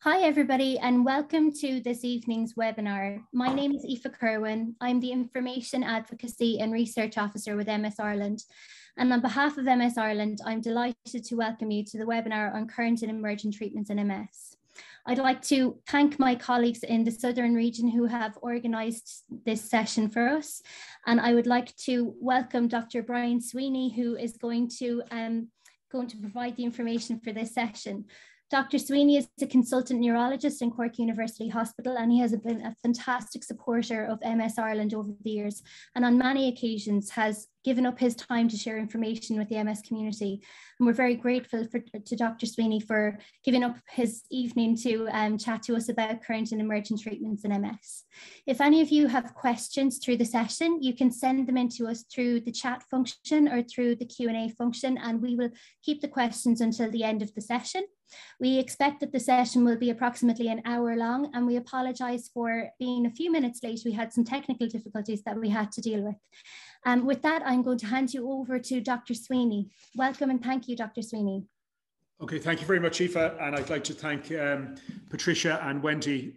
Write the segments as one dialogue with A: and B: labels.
A: Hi everybody and welcome to this evening's webinar. My name is Aoife Kerwin. I'm the Information Advocacy and Research Officer with MS Ireland. And on behalf of MS Ireland, I'm delighted to welcome you to the webinar on current and emerging treatments in MS. I'd like to thank my colleagues in the Southern region who have organised this session for us. And I would like to welcome Dr. Brian Sweeny, who is going to provide the information for this session. Dr. Sweeny is a consultant neurologist in Cork University Hospital, and he has been a fantastic supporter of MS Ireland over the years, and on many occasions has given up his time to share information with the MS community. And we're very grateful to Dr. Sweeny for giving up his evening to chat to us about current and emerging treatments in MS. If any of you have questions through the session, you can send them in to us through the chat function or through the Q&A function, and we will keep the questions until the end of the session. We expect that the session will be approximately an hour long, and we apologise for being a few minutes late. We had some technical difficulties that we had to deal with. With that, I'm going to hand you over to Dr. Sweeny. Welcome and thank you, Dr. Sweeny.
B: Okay, thank you very much, Aoife, and I'd like to thank Patricia and Wendy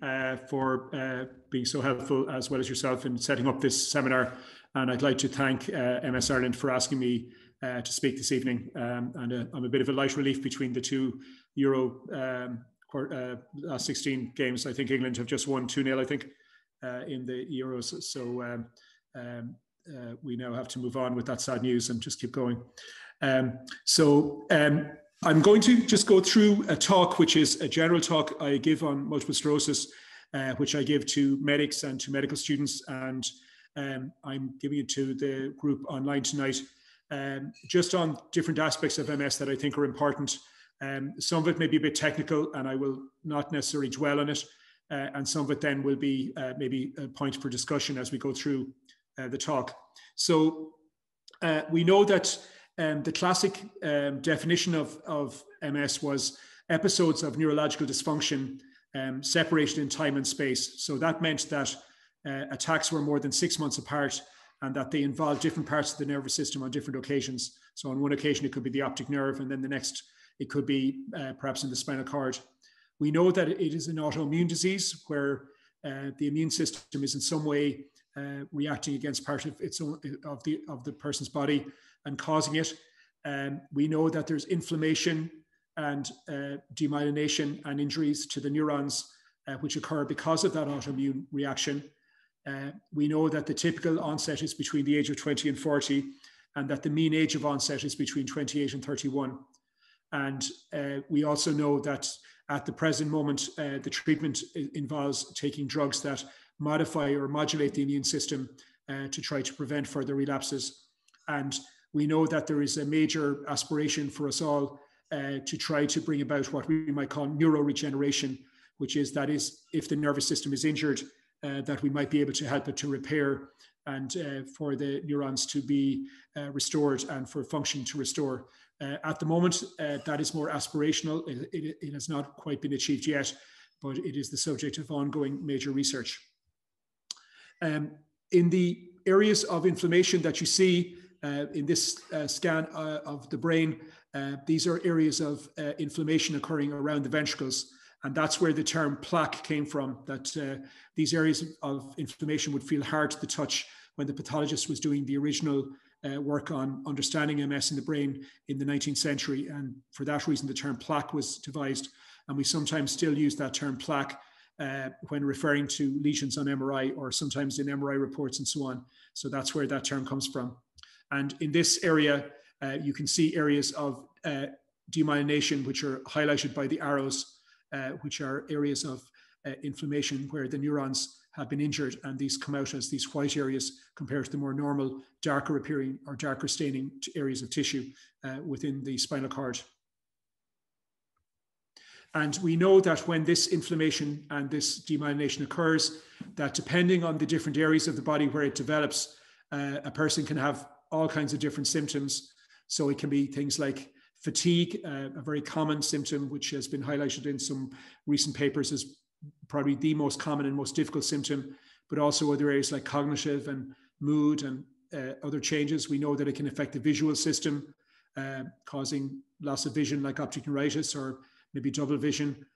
B: for being so helpful, as well as yourself, in setting up this seminar. And I'd like to thank MS Ireland for asking me to speak this evening. I'm a bit of a light relief between the two Euro last 16 games. I think England have just won 2-0, I think, in the Euros. So we now have to move on with that sad news and just keep going. I'm going to just go through a talk, which is a general talk I give on multiple sclerosis, which I give to medics and to medical students. And I'm giving it to the group online tonight, just on different aspects of MS that I think are important. Some of it may be a bit technical, and I will not necessarily dwell on it. And some of it then will be maybe a point for discussion as we go through the talk. So we know that the classic definition of MS was episodes of neurological dysfunction separated in time and space. So that meant that attacks were more than 6 months apart, and that they involved different parts of the nervous system on different occasions. So on one occasion, it could be the optic nerve, and then the next, it could be perhaps in the spinal cord. We know that it is an autoimmune disease where the immune system is in some way reacting against part of its own, of the person's body and causing it. We know that there's inflammation and demyelination and injuries to the neurons which occur because of that autoimmune reaction. We know that the typical onset is between the age of 20 and 40, and that the mean age of onset is between 28 and 31. And we also know that at the present moment, the treatment involves taking drugs that modify or modulate the immune system to try to prevent further relapses. And we know that there is a major aspiration for us all to try to bring about what we might call neuroregeneration, which is, that is, if the nervous system is injured, that we might be able to help it to repair and for the neurons to be restored and for function to restore. At the moment, that is more aspirational. It has not quite been achieved yet, but it is the subject of ongoing major research. In the areas of inflammation that you see in this scan of the brain, these are areas of inflammation occurring around the ventricles. And that's where the term plaque came from, that these areas of inflammation would feel hard to the touch when the pathologist was doing the original work on understanding MS in the brain in the 19th century. And for that reason, the term plaque was devised. And we sometimes still use that term plaque when referring to lesions on MRI, or sometimes in MRI reports and so on. So that's where that term comes from. And in this area, you can see areas of demyelination, which are highlighted by the arrows, which are areas of inflammation where the neurons have been injured, and these come out as these white areas compared to the more normal, darker appearing or darker staining areas of tissue within the spinal cord. And we know that when this inflammation and this demyelination occurs, that depending on the different areas of the body where it develops, a person can have all kinds of different symptoms. So it can be things like fatigue, a very common symptom, which has been highlighted in some recent papers as probably the most common and most difficult symptom, but also other areas like cognitive and mood and other changes. We know that it can affect the visual system, causing loss of vision like optic neuritis or maybe double vision.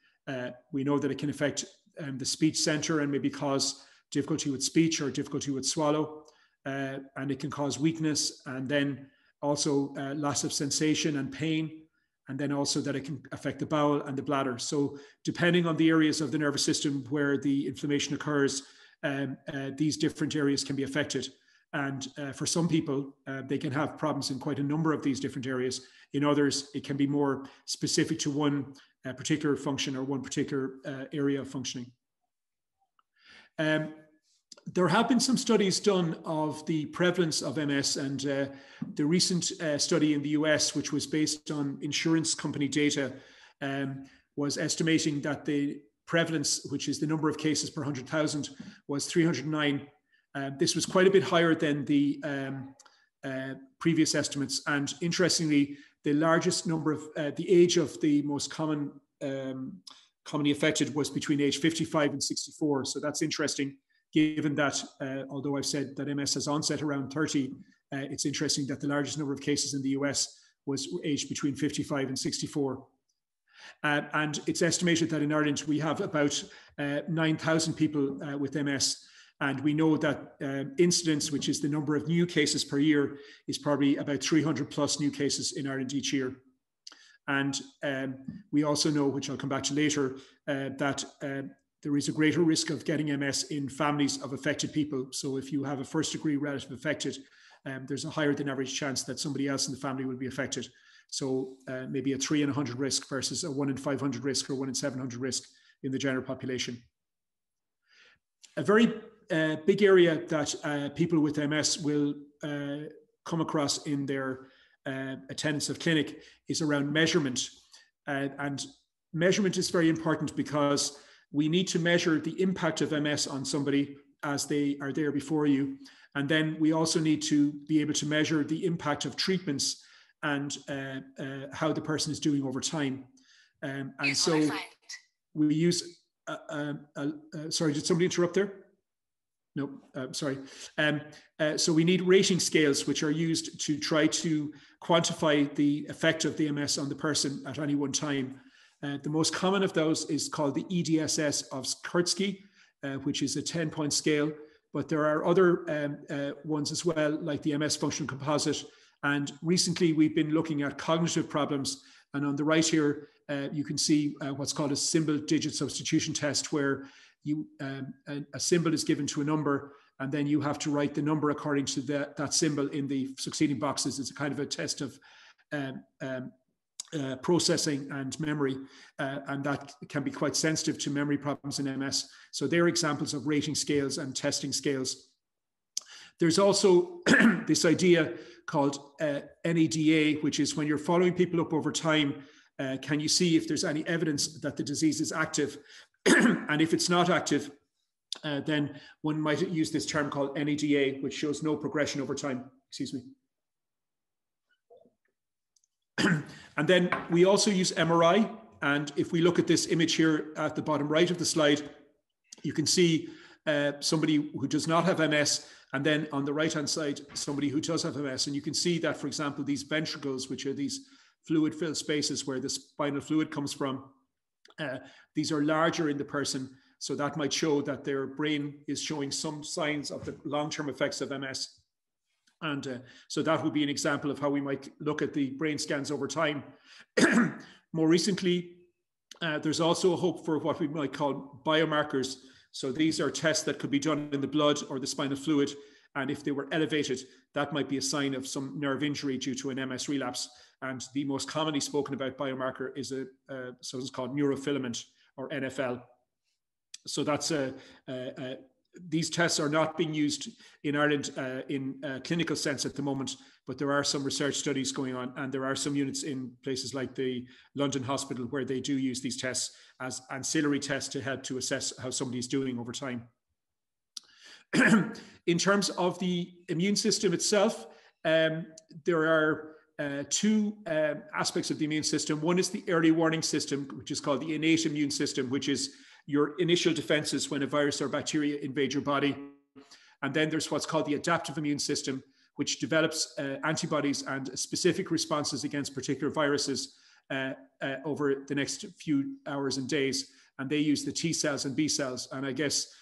B: We know that it can affect the speech center and maybe cause difficulty with speech or difficulty with swallow. And it can cause weakness, and then also loss of sensation and pain, and then also that it can affect the bowel and the bladder. So depending on the areas of the nervous system where the inflammation occurs, these different areas can be affected. And for some people, they can have problems in quite a number of these different areas. In others, it can be more specific to one particular function or one particular area of functioning. There have been some studies done of the prevalence of MS, and the recent study in the US, which was based on insurance company data, was estimating that the prevalence, which is the number of cases per 100,000, was 309. This was quite a bit higher than the previous estimates. And interestingly, the largest number of, the age of the most commonly affected was between age 55 and 64. So that's interesting, given that, although I've said that MS has onset around 30, it's interesting that the largest number of cases in the US was aged between 55 and 64. And it's estimated that in Ireland, we have about 9,000 people with MS. And we know that incidence, which is the number of new cases per year, is probably about 300 plus new cases in Ireland each year. And we also know, which I'll come back to later, that there is a greater risk of getting MS in families of affected people. So if you have a first degree relative affected, there's a higher than average chance that somebody else in the family will be affected. So maybe a 3 in 100 risk versus a 1 in 500 risk or 1 in 700 risk in the general population. A very big area that people with MS will come across in their attendance of clinic is around measurement. And measurement is very important because we need to measure the impact of MS on somebody as they are there before you. And then we also need to be able to measure the impact of treatments and how the person is doing over time. And so we use, sorry, did somebody interrupt there? No, sorry. So we need rating scales which are used to try to quantify the effect of the MS on the person at any one time. The most common of those is called the EDSS of Kurtzky, which is a 10-point scale, but there are other ones as well, like the MS functional composite. And recently we've been looking at cognitive problems. And on the right here, you can see what's called a symbol digit substitution test, where you, a symbol is given to a number, and then you have to write the number according to that symbol in the succeeding boxes. It's a kind of a test of processing and memory, and that can be quite sensitive to memory problems in MS. So they're examples of rating scales and testing scales. There's also this idea called NADA, which is when you're following people up over time, can you see if there's any evidence that the disease is active? And if it's not active, then one might use this term called NADA, which shows no progression over time. Excuse me. And then we also use MRI. And if we look at this image here at the bottom right of the slide, you can see somebody who does not have MS, and then on the right-hand side, somebody who does have MS. And you can see that, for example, these ventricles, which are these fluid-filled spaces where the spinal fluid comes from, these are larger in the person. So that might show that their brain is showing some signs of the long-term effects of MS. And so that would be an example of how we might look at the brain scans over time. More recently, there's also a hope for what we might call biomarkers. So these are tests that could be done in the blood or the spinal fluid. And if they were elevated, that might be a sign of some nerve injury due to an MS relapse. And the most commonly spoken about biomarker is something called neurofilament, or NFL. So that's these tests are not being used in Ireland in a clinical sense at the moment, but there are some research studies going on, and there are some units in places like the London Hospital where they do use these tests as ancillary tests to help to assess how somebody's doing over time. In terms of the immune system itself, there are two aspects of the immune system. One is the early warning system, which is called the innate immune system, which is your initial defenses when a virus or bacteria invade your body. And then there's what's called the adaptive immune system, which develops antibodies and specific responses against particular viruses over the next few hours and days. and they use the T cells and B cells. And I guess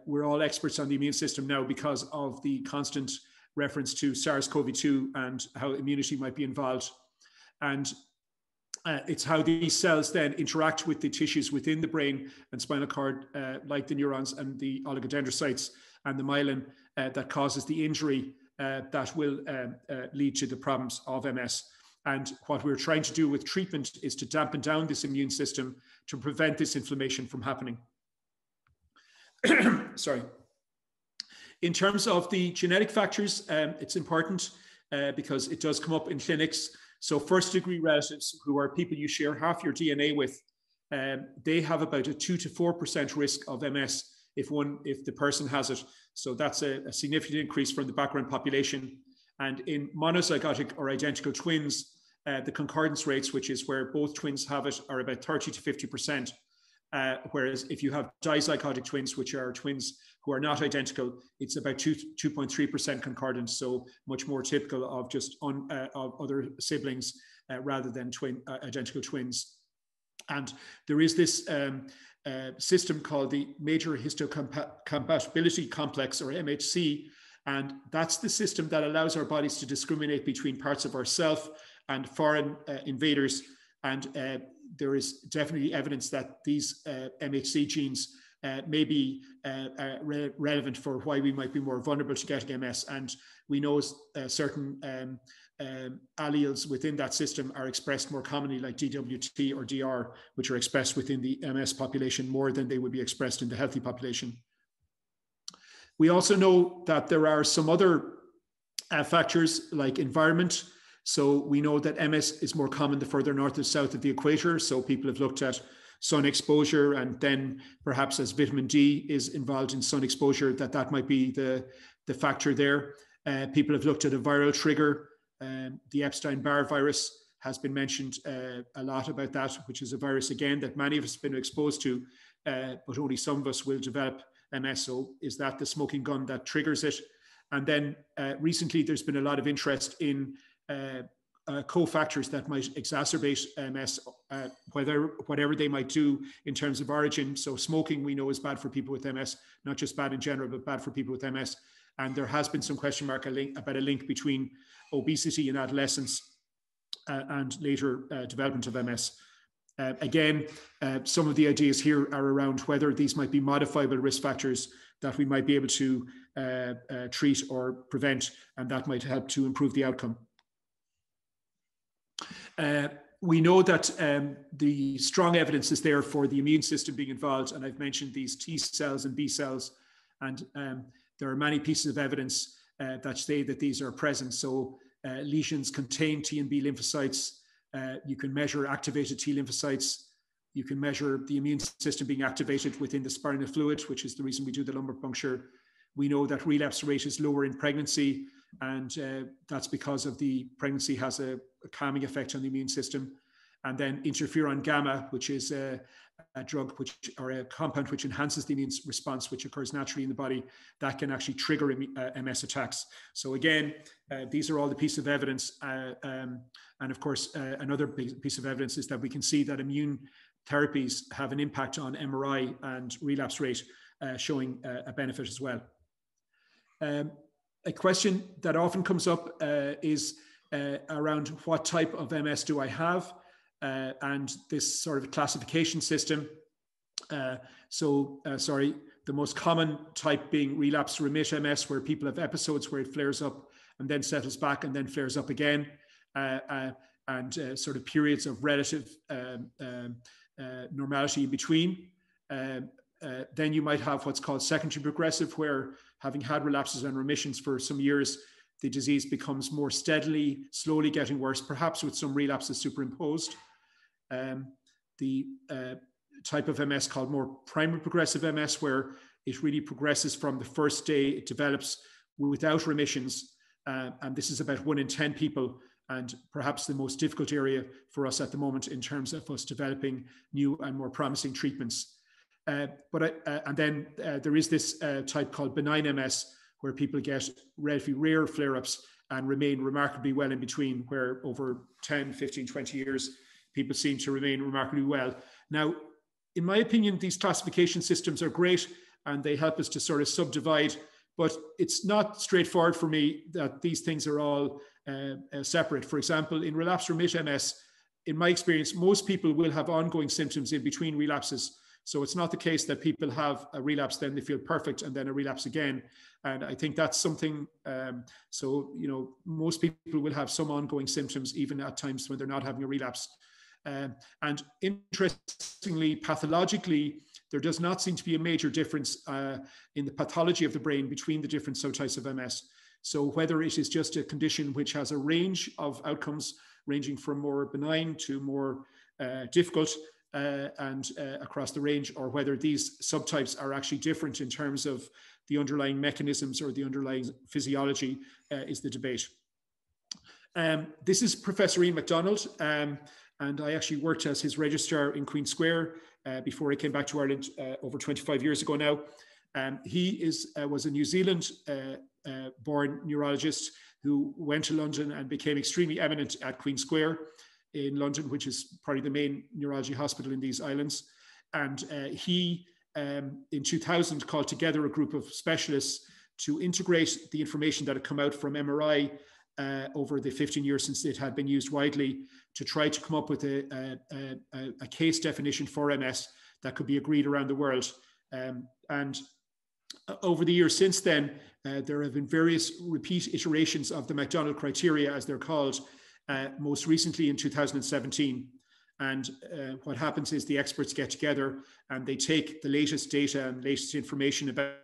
B: we're all experts on the immune system now because of the constant reference to SARS-CoV-2 and how immunity might be involved. And it's how these cells then interact with the tissues within the brain and spinal cord, like the neurons and the oligodendrocytes and the myelin, that causes the injury that will lead to the problems of MS. And what we're trying to do with treatment is to dampen down this immune system to prevent this inflammation from happening. Sorry. In terms of the genetic factors, it's important because it does come up in clinics. So first degree relatives, who are people you share half your DNA with, they have about a 2 to 4% risk of MS if the person has it. So that's a significant increase from the background population. And in monozygotic or identical twins, the concordance rates, which is where both twins have it, are about 30 to 50%. Whereas if you have dizygotic twins, which are twins who are not identical, it's about 2.3% concordance, so much more typical of just of other siblings rather than identical twins. And there is this system called the Major Histocompatibility Complex, or MHC, and that's the system that allows our bodies to discriminate between parts of ourself and foreign invaders. And there is definitely evidence that these MHC genes may be relevant for why we might be more vulnerable to getting MS. And we know certain alleles within that system are expressed more commonly, like DWT or DR, which are expressed within the MS population more than they would be expressed in the healthy population. We also know that there are some other factors like environment. So we know that MS is more common the further north or south of the equator. So people have looked at sun exposure, and then perhaps as vitamin D is involved in sun exposure, that might be the factor there. People have looked at a viral trigger. The Epstein-Barr virus has been mentioned a lot about that, which is a virus, again, that many of us have been exposed to, but only some of us will develop MS. So is that the smoking gun that triggers it? And then recently there's been a lot of interest in cofactors that might exacerbate MS, whatever they might do in terms of origin. So smoking, we know, is bad for people with MS, not just bad in general, but bad for people with MS. And there has been some question mark about a link between obesity in adolescence and later development of MS. Again, some of the ideas here are around whether these might be modifiable risk factors that we might be able to treat or prevent, and that might help to improve the outcome. We know that the strong evidence is there for the immune system being involved, and I've mentioned these T cells and B cells, and there are many pieces of evidence that say that these are present. So lesions contain T and B lymphocytes. You can measure activated T lymphocytes. You can measure the immune system being activated within the spinal fluid, which is the reason we do the lumbar puncture. We know that relapse rate is lower in pregnancy, and that's because of the pregnancy has a calming effect on the immune system. And then interferon gamma, which is a drug or a compound which enhances the immune response, which occurs naturally in the body, that can actually trigger MS attacks. So again, these are all the pieces of evidence. And of course, another piece of evidence is that we can see that immune therapies have an impact on MRI and relapse rate, showing a benefit as well. A question that often comes up is around what type of MS do I have? And this sort of classification system. The most common type being relapse remit MS, where people have episodes where it flares up and then settles back and then flares up again, and sort of periods of relative normality in between. Then you might have what's called secondary progressive, where having had relapses and remissions for some years, the disease becomes more steadily, slowly getting worse, perhaps with some relapses superimposed. The type of MS called more primary progressive MS, where it really progresses from the first day it develops without remissions. And this is about 1 in 10 people, and perhaps the most difficult area for us at the moment in terms of us developing new and more promising treatments. And then there is this type called benign MS, where people get relatively rare flare-ups and remain remarkably well in between, where over 10, 15, 20 years, people seem to remain remarkably well. Now, in my opinion, these classification systems are great and they help us to sort of subdivide, but it's not straightforward for me that these things are all separate. For example, in relapse remit MS, in my experience, most people will have ongoing symptoms in between relapses. So it's not the case that people have a relapse, then they feel perfect, and then a relapse again. And I think that's something, so, you know, most people will have some ongoing symptoms, even at times when they're not having a relapse. And interestingly, pathologically, there does not seem to be a major difference in the pathology of the brain between the different subtypes of MS. So whether it is just a condition which has a range of outcomes ranging from more benign to more difficult and across the range, or whether these subtypes are actually different in terms of the underlying mechanisms or the underlying physiology is the debate. This is Professor Ian McDonald, and I actually worked as his registrar in Queen Square before I came back to Ireland over 25 years ago now. He was a New Zealand born neurologist who went to London and became extremely eminent at Queen Square in London, which is probably the main neurology hospital in these islands. And he, in 2000, called together a group of specialists to integrate the information that had come out from MRI over the 15 years since it had been used widely, to try to come up with a case definition for MS that could be agreed around the world. And over the years since then, there have been various repeat iterations of the McDonald criteria, as they're called, most recently in 2017. And what happens is the experts get together and they take the latest data and latest information about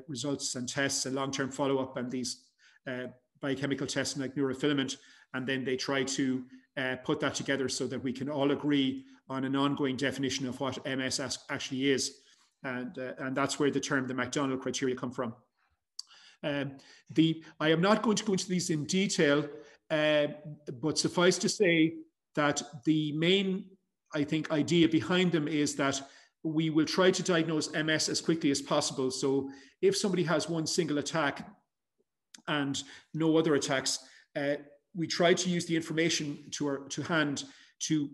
B: results and tests and long-term follow-up and these biochemical tests like neurofilament, and then they try to put that together so that we can all agree on an ongoing definition of what MS actually is. And that's where the term, the McDonald criteria, come from. I am not going to go into these in detail, but suffice to say that the main, I think, idea behind them is that we will try to diagnose MS as quickly as possible. So if somebody has one single attack and no other attacks, we try to use the information to hand to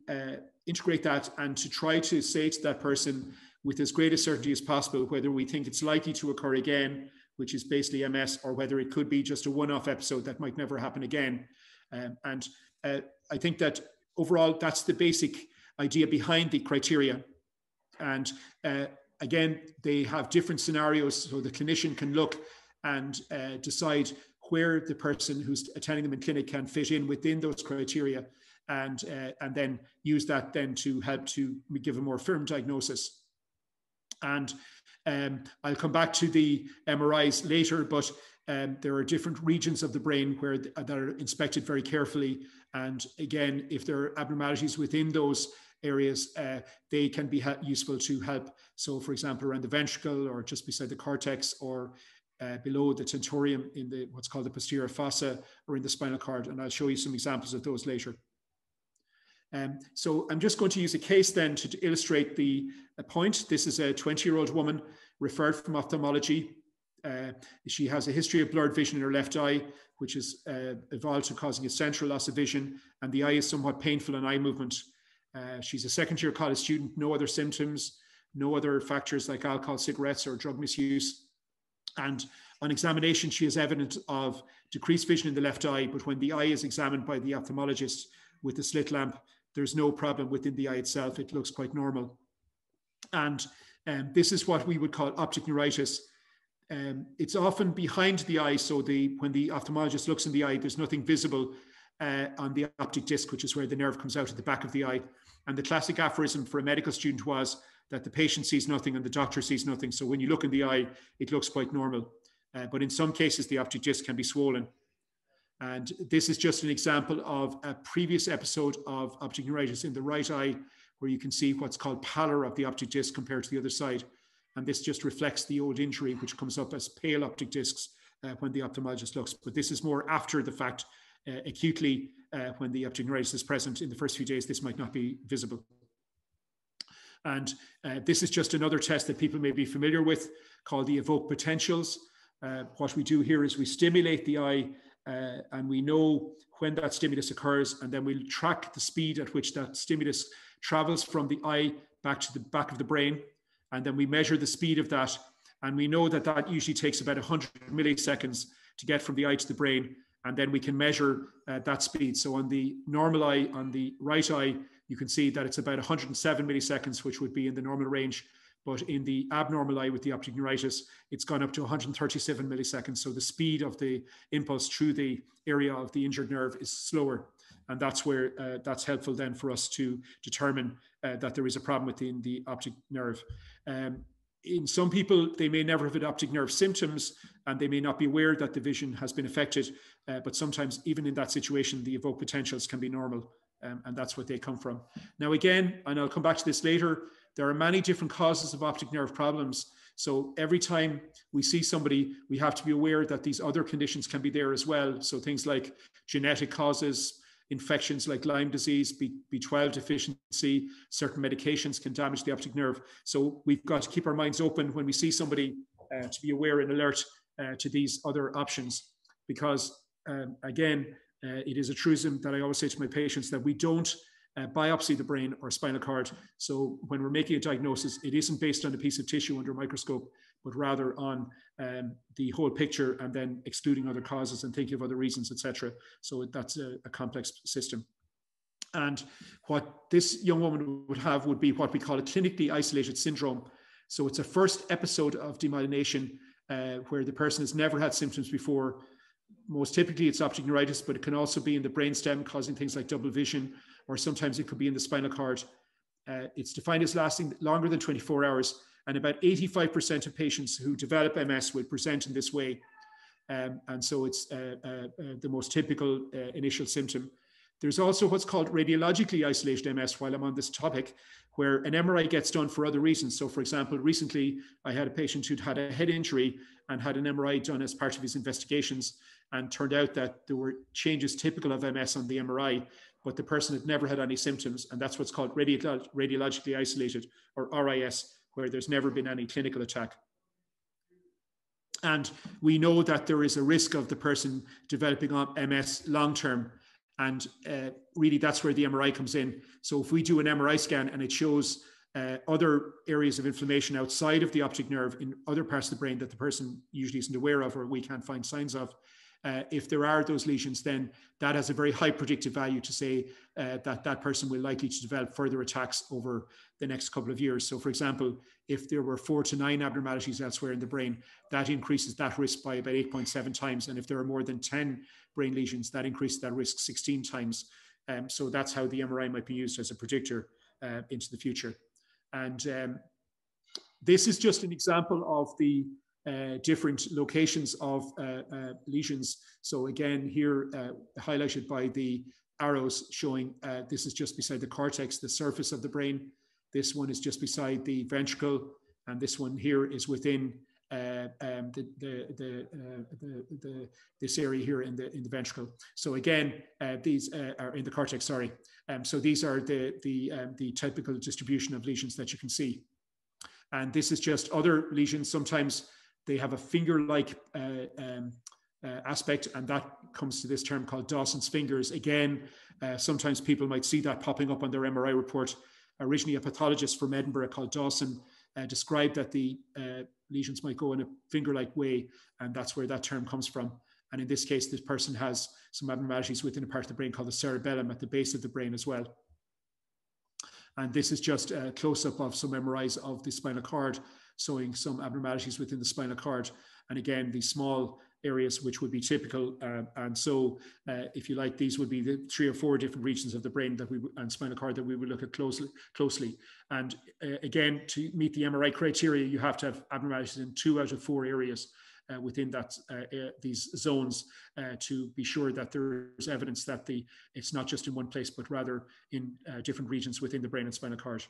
B: integrate that and to try to say to that person with as great a certainty as possible whether we think it's likely to occur again, which is basically MS, or whether it could be just a one-off episode that might never happen again. I think that overall, that's the basic idea behind the criteria. And again, they have different scenarios, so the clinician can look and decide where the person who's attending them in clinic can fit in within those criteria, and then use that then to help to give a more firm diagnosis. And I'll come back to the MRIs later, but there are different regions of the brain where that are inspected very carefully. And again, if there are abnormalities within those areas, they can be useful to help. So for example, around the ventricle or just beside the cortex, or below the tentorium in the what's called the posterior fossa, or in the spinal cord. And I'll show you some examples of those later. So I'm just going to use a case then to illustrate the point. This is a 20-year-old woman referred from ophthalmology. She has a history of blurred vision in her left eye, which has evolved to causing a central loss of vision, and the eye is somewhat painful in eye movement. She's a second-year college student, no other symptoms, no other factors like alcohol, cigarettes, or drug misuse. And on examination, she has evidence of decreased vision in the left eye, but when the eye is examined by the ophthalmologist with the slit lamp, there's no problem within the eye itself. It looks quite normal. And this is what we would call optic neuritis. It's often behind the eye, so when the ophthalmologist looks in the eye, there's nothing visible on the optic disc, which is where the nerve comes out at the back of the eye. And the classic aphorism for a medical student was that the patient sees nothing and the doctor sees nothing. So when you look in the eye, it looks quite normal. But in some cases, the optic disc can be swollen. And this is just an example of a previous episode of optic neuritis in the right eye, where you can see what's called pallor of the optic disc compared to the other side. And this just reflects the old injury, which comes up as pale optic discs when the ophthalmologist looks. But this is more after the fact. Acutely, when the optic neuritis is present in the first few days, this might not be visible. And this is just another test that people may be familiar with, called the Evoked potentials. What we do here is we stimulate the eye, and we know when that stimulus occurs, and then we'll track the speed at which that stimulus travels from the eye back to the back of the brain. And then we measure the speed of that. And we know that that usually takes about 100 milliseconds to get from the eye to the brain. And then we can measure that speed. So on the normal eye, on the right eye, you can see that it's about 107 milliseconds, which would be in the normal range. But in the abnormal eye with the optic neuritis, it's gone up to 137 milliseconds. So the speed of the impulse through the area of the injured nerve is slower. And that's where that's helpful then for us to determine that there is a problem within the optic nerve. In some people, they may never have had optic nerve symptoms and they may not be aware that the vision has been affected. But sometimes even in that situation, the evoked potentials can be normal. And that's what they come from. Now, again, and I'll come back to this later, there are many different causes of optic nerve problems. So every time we see somebody, we have to be aware that these other conditions can be there as well. So things like genetic causes, infections like Lyme disease, B12 deficiency, certain medications can damage the optic nerve. So we've got to keep our minds open when we see somebody to be aware and alert to these other options. Because again, it is a truism that I always say to my patients that we don't biopsy the brain or spinal cord. So when we're making a diagnosis, it isn't based on a piece of tissue under a microscope, but rather on the whole picture and then excluding other causes and thinking of other reasons, etc. So that's a complex system. And what this young woman would have would be what we call a clinically isolated syndrome. So it's a first episode of demyelination where the person has never had symptoms before. Most typically it's optic neuritis, but it can also be in the brainstem causing things like double vision, or sometimes it could be in the spinal cord. It's defined as lasting longer than 24 hours, and about 85% of patients who develop MS will present in this way. And so it's the most typical initial symptom. There's also what's called radiologically isolated MS, while I'm on this topic, where an MRI gets done for other reasons. So for example, recently I had a patient who'd had a head injury and had an MRI done as part of his investigations, and turned out that there were changes typical of MS on the MRI, but the person had never had any symptoms. And that's what's called radiologically isolated, or RIS, where there's never been any clinical attack. And we know that there is a risk of the person developing MS long-term. And really that's where the MRI comes in. So if we do an MRI scan and it shows other areas of inflammation outside of the optic nerve in other parts of the brain that the person usually isn't aware of or we can't find signs of, if there are those lesions, then that has a very high predictive value to say that that person will likely to develop further attacks over the next couple of years. So for example, if there were 4 to 9 abnormalities elsewhere in the brain, that increases that risk by about 8.7 times. And if there are more than 10 brain lesions, that increases that risk 16 times. So that's how the MRI might be used as a predictor into the future. And this is just an example of the different locations of lesions. So again, here highlighted by the arrows showing this is just beside the cortex, the surface of the brain. This one is just beside the ventricle, and this one here is within this area here in the ventricle. So again, these are in the cortex. Sorry. So these are the typical distribution of lesions that you can see. And this is just other lesions. Sometimes they have a finger-like aspect, and that comes to this term called Dawson's fingers. Again, sometimes people might see that popping up on their MRI report. Originally, a pathologist from Edinburgh called Dawson described that the lesions might go in a finger-like way, and that's where that term comes from. And in this case, this person has some abnormalities within a part of the brain called the cerebellum at the base of the brain as well. And this is just a close-up of some MRIs of the spinal cord, showing some abnormalities within the spinal cord. And again, these small areas which would be typical. And so, if you like, these would be the 3 or 4 different regions of the brain that and spinal cord that we would look at closely. And again, to meet the MRI criteria, you have to have abnormalities in 2 out of 4 areas within that these zones to be sure that there's evidence that it's not just in one place, but rather in different regions within the brain and spinal cord.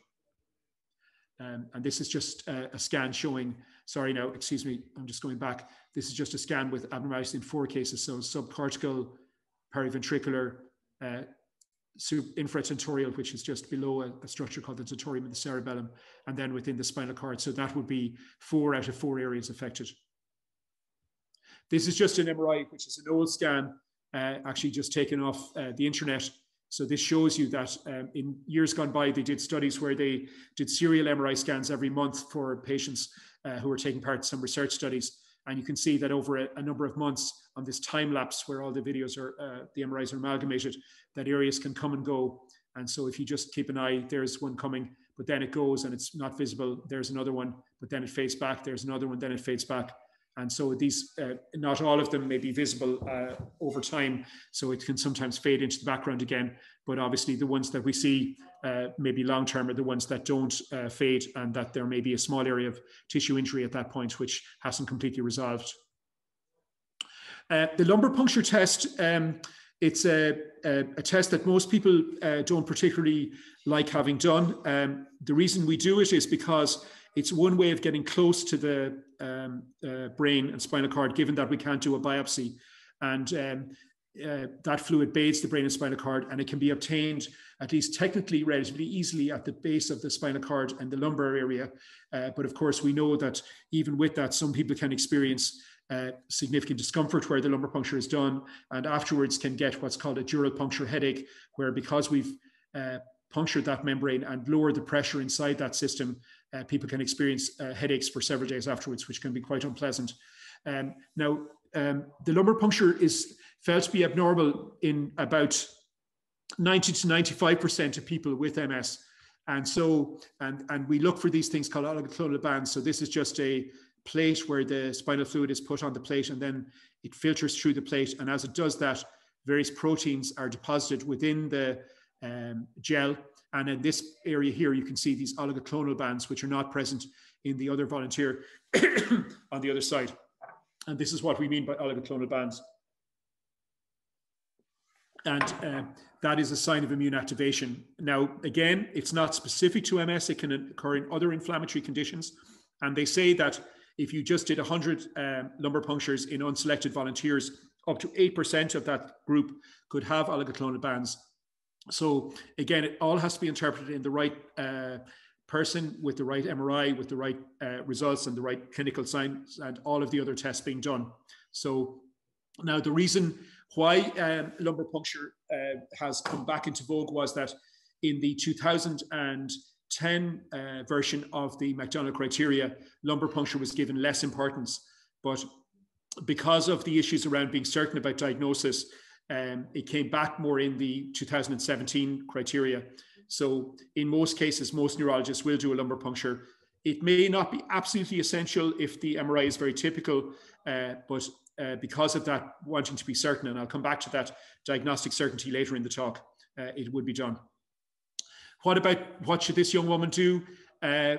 B: And this is just a scan showing, sorry now, excuse me, I'm just going back. This is just a scan with abnormalities in 4 cases. So subcortical, periventricular, infratentorial, which is just below a structure called the tentorium of the cerebellum, and then within the spinal cord. So that would be 4 out of 4 areas affected. This is just an MRI, which is an old scan, actually just taken off the internet. So this shows you that in years gone by, they did studies where they did serial MRI scans every month for patients who were taking part in some research studies. And you can see that over a number of months on this time lapse where all the videos are, the MRIs are amalgamated, that areas can come and go. And so if you just keep an eye, there's one coming, but then it goes and it's not visible. There's another one, but then it fades back. There's another one, then it fades back. And so these, not all of them may be visible over time. So it can sometimes fade into the background again. But obviously the ones that we see maybe long-term are the ones that don't fade, and that there may be a small area of tissue injury at that point, which hasn't completely resolved. The lumbar puncture test, it's a test that most people don't particularly like having done. The reason we do it is because it's one way of getting close to the brain and spinal cord, given that we can't do a biopsy. And that fluid bathes the brain and spinal cord, and it can be obtained, at least technically, relatively easily at the base of the spinal cord and the lumbar area. But of course, we know that even with that, some people can experience significant discomfort where the lumbar puncture is done, and afterwards can get what's called a dural puncture headache, where because we've punctured that membrane and lowered the pressure inside that system, people can experience headaches for several days afterwards, which can be quite unpleasant. Now, the lumbar puncture is felt to be abnormal in about 90 to 95% of people with MS. And so, and we look for these things called oligoclonal bands. So this is just a plate where the spinal fluid is put on the plate, and then it filters through the plate. And as it does that, various proteins are deposited within the gel. And in this area here, you can see these oligoclonal bands, which are not present in the other volunteer on the other side. And this is what we mean by oligoclonal bands. And that is a sign of immune activation. Now, again, it's not specific to MS. It can occur in other inflammatory conditions. And they say that if you just did 100 lumbar punctures in unselected volunteers, up to 8% of that group could have oligoclonal bands. So again, it all has to be interpreted in the right person, with the right MRI, with the right results and the right clinical signs, and all of the other tests being done. So now the reason why lumbar puncture has come back into vogue was that in the 2010 version of the McDonald criteria, lumbar puncture was given less importance. But because of the issues around being certain about diagnosis, it came back more in the 2017 criteria. So in most cases, most neurologists will do a lumbar puncture. It may not be absolutely essential if the MRI is very typical, but because of that wanting to be certain, and I'll come back to that diagnostic certainty later in the talk, it would be done. What should this young woman do?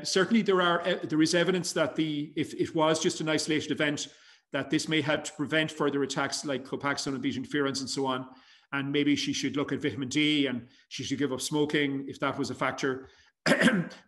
B: Certainly there is evidence that if it was just an isolated event, that this may help to prevent further attacks like Copaxone and beta interferons and so on. And maybe she should look at vitamin D, and she should give up smoking if that was a factor.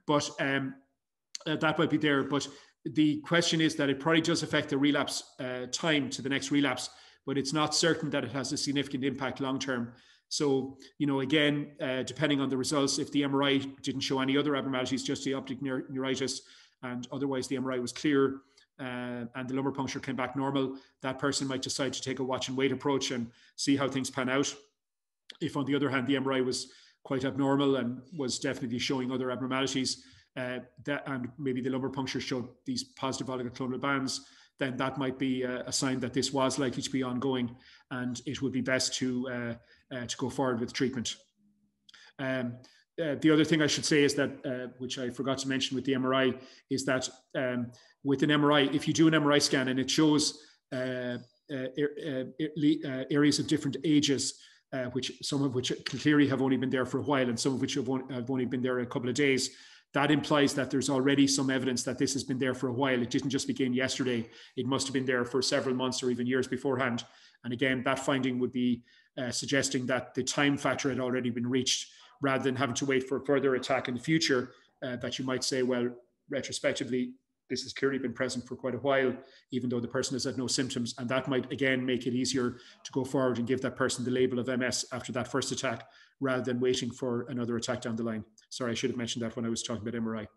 B: But that might be there. But the question is that it probably does affect the relapse time to the next relapse, but it's not certain that it has a significant impact long term. So, you know, again, depending on the results, if the MRI didn't show any other abnormalities, just the optic neuritis, and otherwise the MRI was clear, and the lumbar puncture came back normal, that person might decide to take a watch and wait approach and see how things pan out. If, on the other hand, the MRI was quite abnormal and was definitely showing other abnormalities, and maybe the lumbar puncture showed these positive oligoclonal bands, then that might be a sign that this was likely to be ongoing, and it would be best to go forward with treatment. The other thing I should say is that, which I forgot to mention with the MRI, is that with an MRI, if you do an MRI scan and it shows areas of different ages, some of which clearly have only been there for a while, and some of which have only been there a couple of days, that implies that there's already some evidence that this has been there for a while. It didn't just begin yesterday. It must have been there for several months or even years beforehand. And again, that finding would be suggesting that the time factor had already been reached, rather than having to wait for a further attack in the future, that you might say, well, retrospectively, this has clearly been present for quite a while, even though the person has had no symptoms. And that might, again, make it easier to go forward and give that person the label of MS after that first attack, rather than waiting for another attack down the line. Sorry, I should have mentioned that when I was talking about MRI.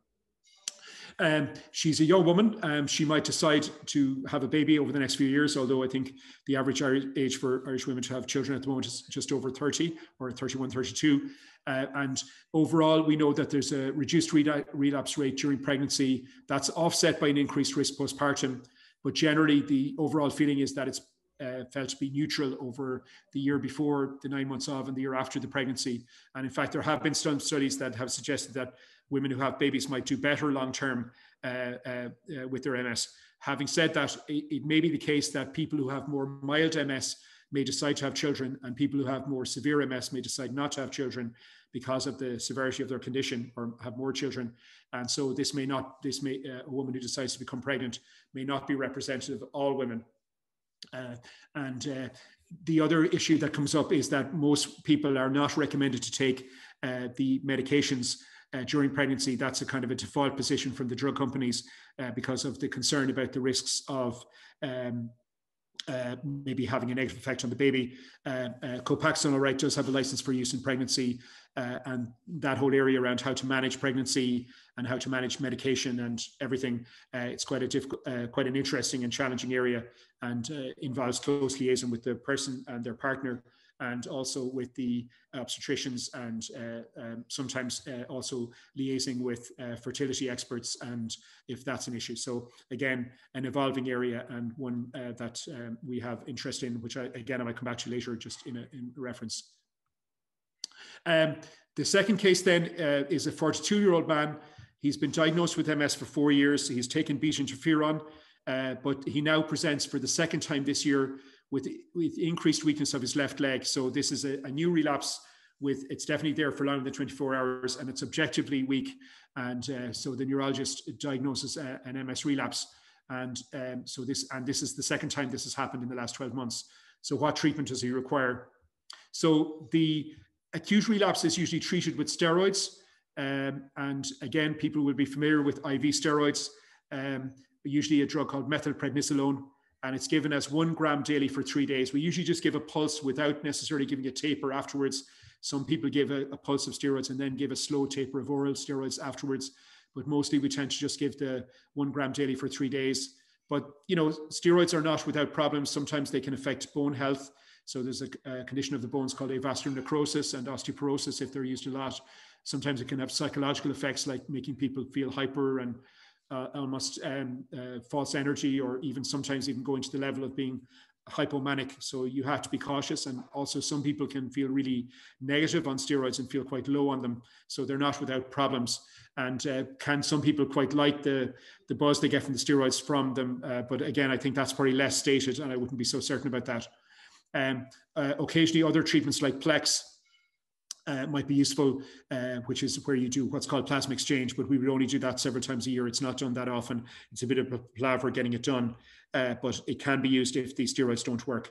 B: She's a young woman. She might decide to have a baby over the next few years, although I think the average age for Irish women to have children at the moment is just over 30 or 31, 32. And overall, we know that there's a reduced relapse rate during pregnancy that's offset by an increased risk postpartum. But generally, the overall feeling is that it's felt to be neutral over the year before, the 9 months of, and the year after the pregnancy. And in fact, there have been some studies that have suggested that women who have babies might do better long-term with their MS. Having said that, it may be the case that people who have more mild MS may decide to have children, and people who have more severe MS may decide not to have children because of the severity of their condition, or have more children. And so a woman who decides to become pregnant may not be representative of all women. The other issue that comes up is that most people are not recommended to take the medications during pregnancy. That's a kind of a default position from the drug companies because of the concern about the risks of maybe having a negative effect on the baby. Copaxone, all right, does have a license for use in pregnancy, and that whole area around how to manage pregnancy and how to manage medication and everything, it's quite an interesting and challenging area, and involves close liaison with the person and their partner, and also with the obstetricians, and sometimes also liaising with fertility experts, and if that's an issue. So again, an evolving area, and one that we have interest in, which I might come back to later, just in reference. The second case then is a 42-year-old man. He's been diagnosed with MS for 4 years. He's taken beta interferon, but he now presents for the second time this year with increased weakness of his left leg. So this is a new relapse. It's definitely there for longer than 24 hours, and it's objectively weak. And so the neurologist diagnoses an MS relapse. And this is the second time this has happened in the last 12 months. So what treatment does he require? So the acute relapse is usually treated with steroids. And again, people will be familiar with IV steroids, usually a drug called methylprednisolone, and it's given as 1 gram daily for 3 days. We usually just give a pulse without necessarily giving a taper afterwards. Some people give a pulse of steroids and then give a slow taper of oral steroids afterwards. But mostly we tend to just give the 1 gram daily for 3 days. But, you know, steroids are not without problems. Sometimes they can affect bone health. So there's a condition of the bones called avascular necrosis and osteoporosis if they're used a lot. Sometimes it can have psychological effects like making people feel hyper and almost false energy, or even sometimes even going to the level of being hypomanic. So you have to be cautious. And also some people can feel really negative on steroids and feel quite low on them. So they're not without problems. And some people quite like the buzz they get from the steroids from them. But again, I think that's probably less stated, and I wouldn't be so certain about that. Occasionally other treatments like Plex might be useful, which is where you do what's called plasma exchange, but we would only do that several times a year. It's not done that often. It's a bit of a palaver getting it done, but it can be used if the steroids don't work.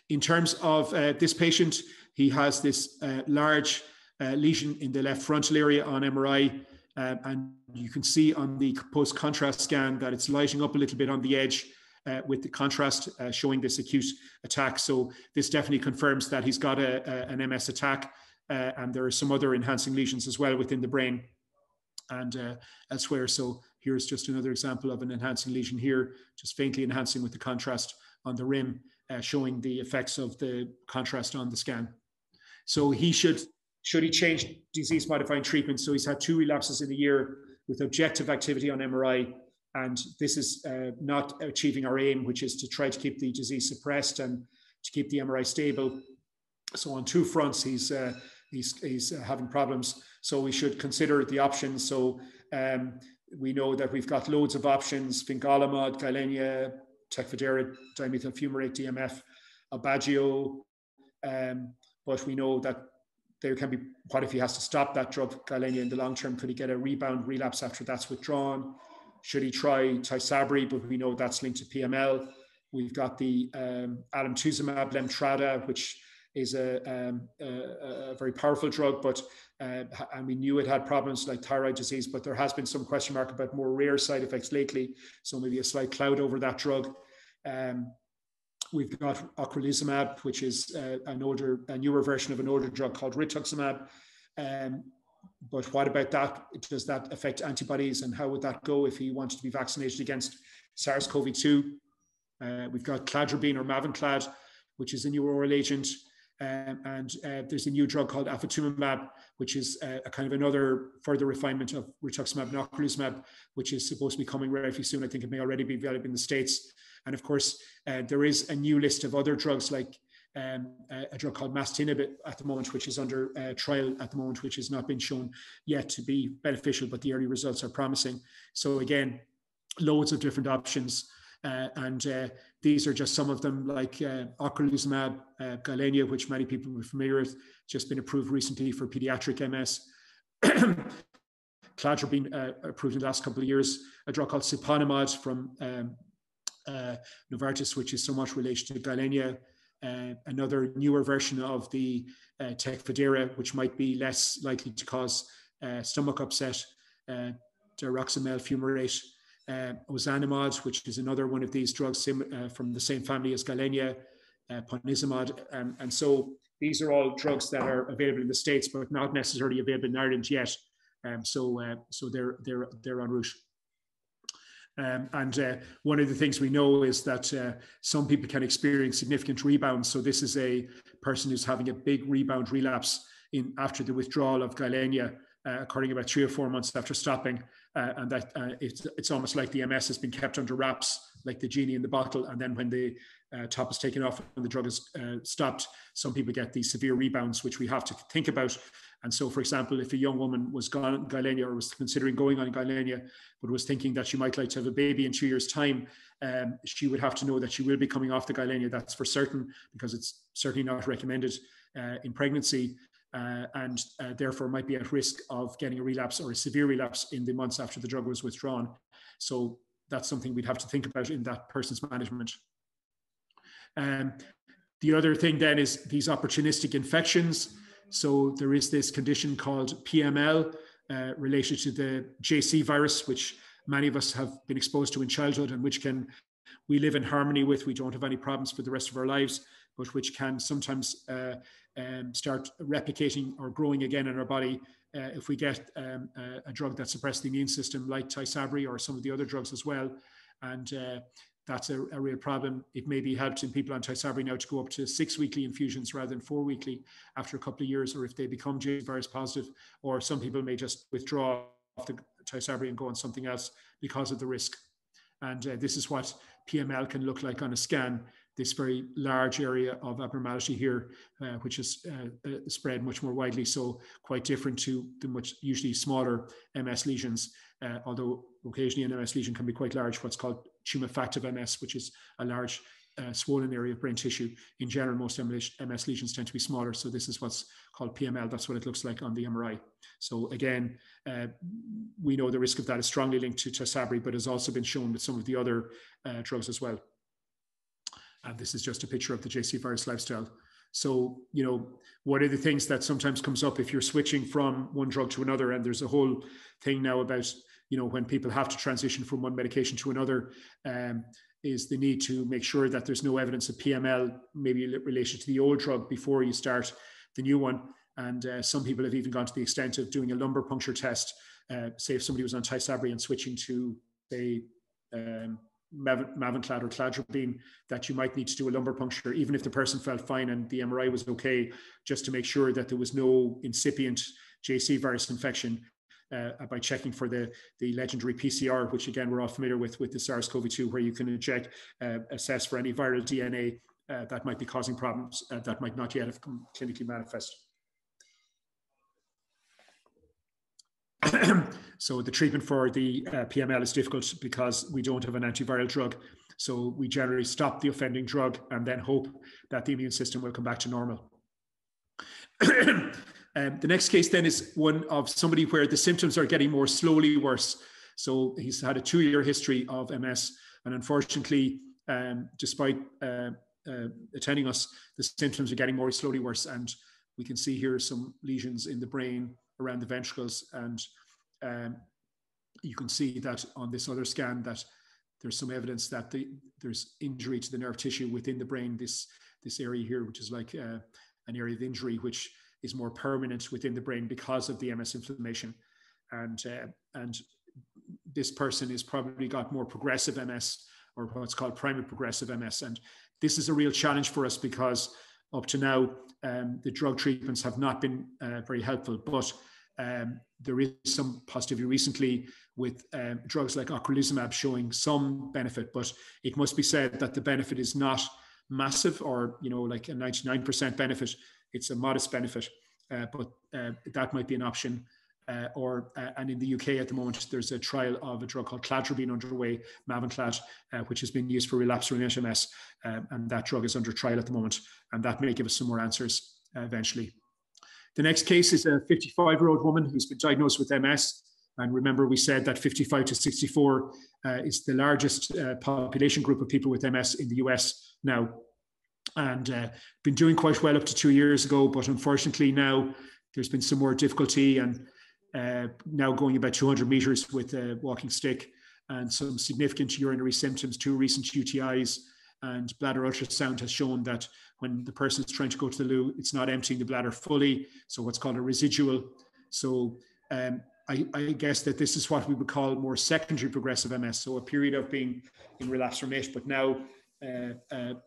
B: In terms of this patient, he has this large lesion in the left frontal area on MRI, and you can see on the post-contrast scan that it's lighting up a little bit on the edge, with the contrast showing this acute attack. So this definitely confirms that he's got an MS attack, and there are some other enhancing lesions as well within the brain and elsewhere. So here's just another example of an enhancing lesion here, just faintly enhancing with the contrast on the rim, showing the effects of the contrast on the scan. So he should he change disease-modifying treatment? So he's had 2 relapses in a year with objective activity on MRI. And this is not achieving our aim, which is to try to keep the disease suppressed and to keep the MRI stable. So on 2 fronts, he's having problems. So we should consider the options. So we know that we've got loads of options: Fingolimod, Gilenya, Tecfidera, dimethyl fumarate, DMF, Aubagio. But we know that there can be, what if he has to stop that drug, Gilenya, in the long term? Could he get a rebound relapse after that's withdrawn? Should he try Tysabri? But we know that's linked to PML. We've got the alemtuzumab, Lemtrada, which is a very powerful drug, but and we knew it had problems like thyroid disease, but there has been some question mark about more rare side effects lately. So maybe a slight cloud over that drug. We've got ocrelizumab, which is a newer version of an older drug called rituximab. But what about that? Does that affect antibodies, and how would that go if he wanted to be vaccinated against SARS-CoV-2? We've got cladribine or Mavenclad, which is a new oral agent. And there's a new drug called Oportunistic, which is a kind of another further refinement of rituximab and Natalizumab, which is supposed to be coming relatively soon. I think it may already be available in the States. And of course, there is a new list of other drugs, like a drug called Mastinib at the moment, which is under trial at the moment, which has not been shown yet to be beneficial, but the early results are promising. So again, loads of different options. And these are just some of them, like Ocrelizumab, Gilenya, which many people will be familiar with, just been approved recently for pediatric MS. Cladribine approved in the last couple of years. A drug called Siponimod from Novartis, which is somewhat related to Gilenya. Another newer version of the Tecfidera, which might be less likely to cause stomach upset, diroximel fumarate. Ozanimod, which is another one of these drugs from the same family as Gilenya, Ponizumab, and so these are all drugs that are available in the States, but not necessarily available in Ireland yet. So they're en route. And one of the things we know is that some people can experience significant rebounds. So this is a person who's having a big rebound relapse after the withdrawal of Gilenya, occurring about 3 or 4 months after stopping. And that it's almost like the MS has been kept under wraps, like the genie in the bottle. And then when the top is taken off and the drug is stopped, some people get these severe rebounds, which we have to think about. And so, for example, if a young woman was gone on Gilenya or was considering going on Gilenya, but was thinking that she might like to have a baby in 2 years' time, she would have to know that she will be coming off the Gilenya. That's for certain, because it's certainly not recommended in pregnancy. And therefore might be at risk of getting a relapse or a severe relapse in the months after the drug was withdrawn. So that's something we'd have to think about in that person's management. The other thing then is these opportunistic infections. So there is this condition called PML related to the JC virus, which many of us have been exposed to in childhood, and which we live in harmony with. We don't have any problems for the rest of our lives, but which can sometimes start replicating or growing again in our body if we get a drug that suppresses the immune system, like Tysabri or some of the other drugs as well. And that's a real problem. It may be helped in people on Tysabri now to go up to 6 weekly infusions rather than 4 weekly after a couple of years, or if they become JC virus positive, or some people may just withdraw off the Tysabri and go on something else because of the risk. And this is what PML can look like on a scan, this very large area of abnormality here, which is spread much more widely, so quite different to the much usually smaller MS lesions, although occasionally an MS lesion can be quite large, what's called tumefactive MS, which is a large swollen area of brain tissue. In general, most MS lesions tend to be smaller, so this is what's called PML. That's what it looks like on the MRI. So again, we know the risk of that is strongly linked to Tysabri, but has also been shown with some of the other drugs as well. And this is just a picture of the JC virus lifestyle. So, you know, what are the things that sometimes comes up if you're switching from one drug to another? And there's a whole thing now about, you know, when people have to transition from one medication to another, is the need to make sure that there's no evidence of PML, maybe related to the old drug before you start the new one. And some people have even gone to the extent of doing a lumbar puncture test. Say if somebody was on Tysabri and switching to, say, Mavenclad or cladribine, that you might need to do a lumbar puncture, even if the person felt fine and the MRI was okay, just to make sure that there was no incipient JC virus infection by checking for the legendary PCR, which again, we're all familiar with the SARS-CoV-2, where you can inject, assess for any viral DNA that might be causing problems that might not yet have come clinically manifest. So the treatment for the PML is difficult because we don't have an antiviral drug. So we generally stop the offending drug and then hope that the immune system will come back to normal. The next case then is one of somebody where the symptoms are getting more slowly worse. So he's had a 2-year history of MS, and unfortunately, despite attending us, the symptoms are getting more slowly worse. And we can see here some lesions in the brain around the ventricles, and you can see that on this other scan that there's some evidence that there's injury to the nerve tissue within the brain, this area here, which is like an area of injury, which is more permanent within the brain because of the MS inflammation. And this person has probably got more progressive MS, or what's called primary progressive MS. And this is a real challenge for us because up to now, the drug treatments have not been very helpful, but there is some positivity recently with drugs like ocrelizumab showing some benefit, but it must be said that the benefit is not massive, or like a 99% benefit. It's a modest benefit, but that might be an option. And in the UK at the moment, there's a trial of a drug called cladribine underway, Mavenclad, which has been used for relapse remitted MS, and that drug is under trial at the moment, and that may give us some more answers eventually. The next case is a 55-year-old woman who's been diagnosed with MS. And remember, we said that 55 to 64 is the largest population group of people with MS in the US now. And been doing quite well up to 2 years ago, but unfortunately now there's been some more difficulty, and now going about 200 meters with a walking stick, and some significant urinary symptoms, 2 recent UTIs, and bladder ultrasound has shown that when the person is trying to go to the loo, it's not emptying the bladder fully, so what's called a residual. So I guess that this is what we would call more secondary progressive MS, so a period of being in relapse remit, but now